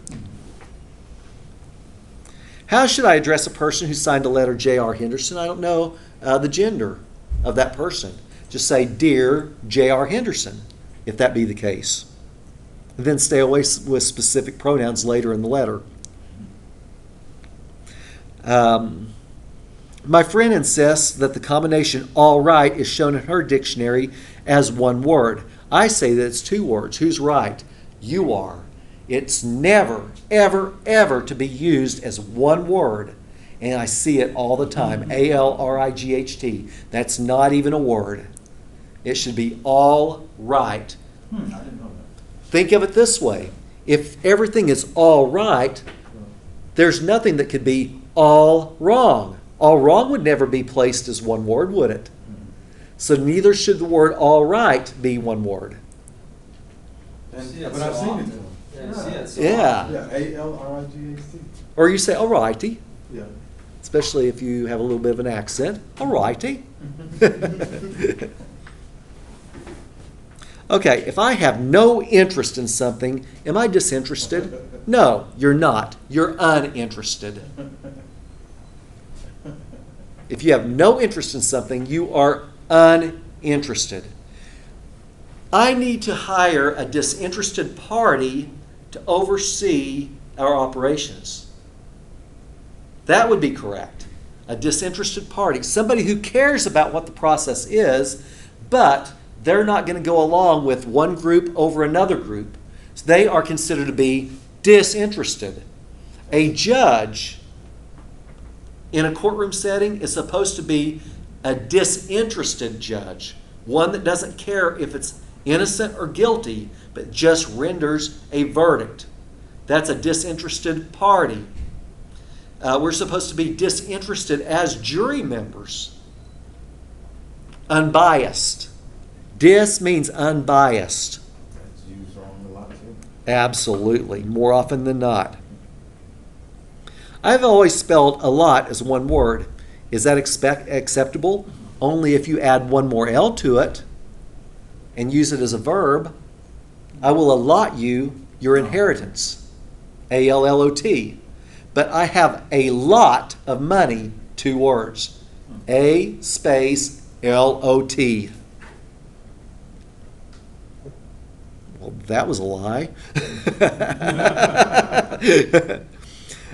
How should I address a person who signed a letter J.R. Henderson? I don't know the gender of that person. Just say, Dear J.R. Henderson, if that be the case. And then stay away with specific pronouns later in the letter. My friend insists that the combination all right is shown in her dictionary as one word. I say that it's two words. Who's right? You are. It's never, ever, ever to be used as one word. And I see it all the time. A-L-R-I-G-H-T. That's not even a word. It should be all right. I didn't know that. Think of it this way. If everything is all right, there's nothing that could be all wrong. All wrong would never be placed as one word, would it? So neither should the word all right be one word. See it But so I've seen it. often. Yeah, you see it so Yeah. often. Yeah, A-L-R-I-G-H-T. Or you say, all righty, Yeah. especially if you have a little bit of an accent. All righty. Okay, if I have no interest in something, am I disinterested? No, you're not. You're uninterested. If you have no interest in something, you are uninterested. I need to hire a disinterested party to oversee our operations. That would be correct. A disinterested party. Somebody who cares about what the process is, but they're not going to go along with one group over another group. So they are considered to be disinterested. A judge in a courtroom setting is supposed to be a disinterested judge, one that doesn't care if it's innocent or guilty, but just renders a verdict. That's a disinterested party. We're supposed to be disinterested as jury members. Unbiased. Dis means unbiased. That's used wrong a lot too. Absolutely, more often than not. I've always spelled a lot as one word. Is that acceptable? Only if you add one more L to it and use it as a verb. I will allot you your inheritance. A-L-L-O-T. But I have a lot of money, two words. A space L-O-T. Well, that was a lie.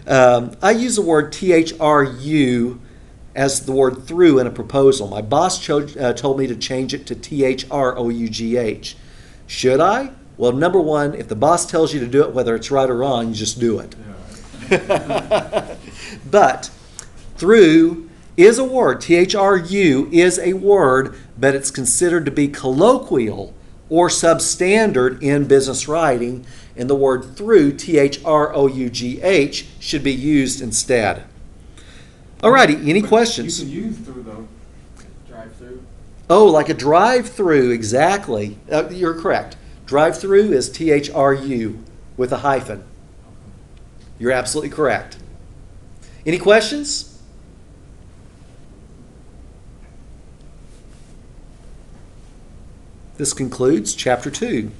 I use the word T-H-R-U as the word through in a proposal. My boss told me to change it to T-H-R-O-U-G-H. Should I? Well, number one, if the boss tells you to do it, whether it's right or wrong, you just do it. Yeah. But through is a word. T-H-R-U is a word, but it's considered to be colloquial or substandard in business writing, and the word through, T-H-R-O-U-G-H, should be used instead. Alrighty, any But questions? You can use through though. Drive through. Oh, like a drive-through, exactly. You're correct. Drive-through is T-H-R-U with a hyphen. You're absolutely correct. Any questions? This concludes Chapter 2.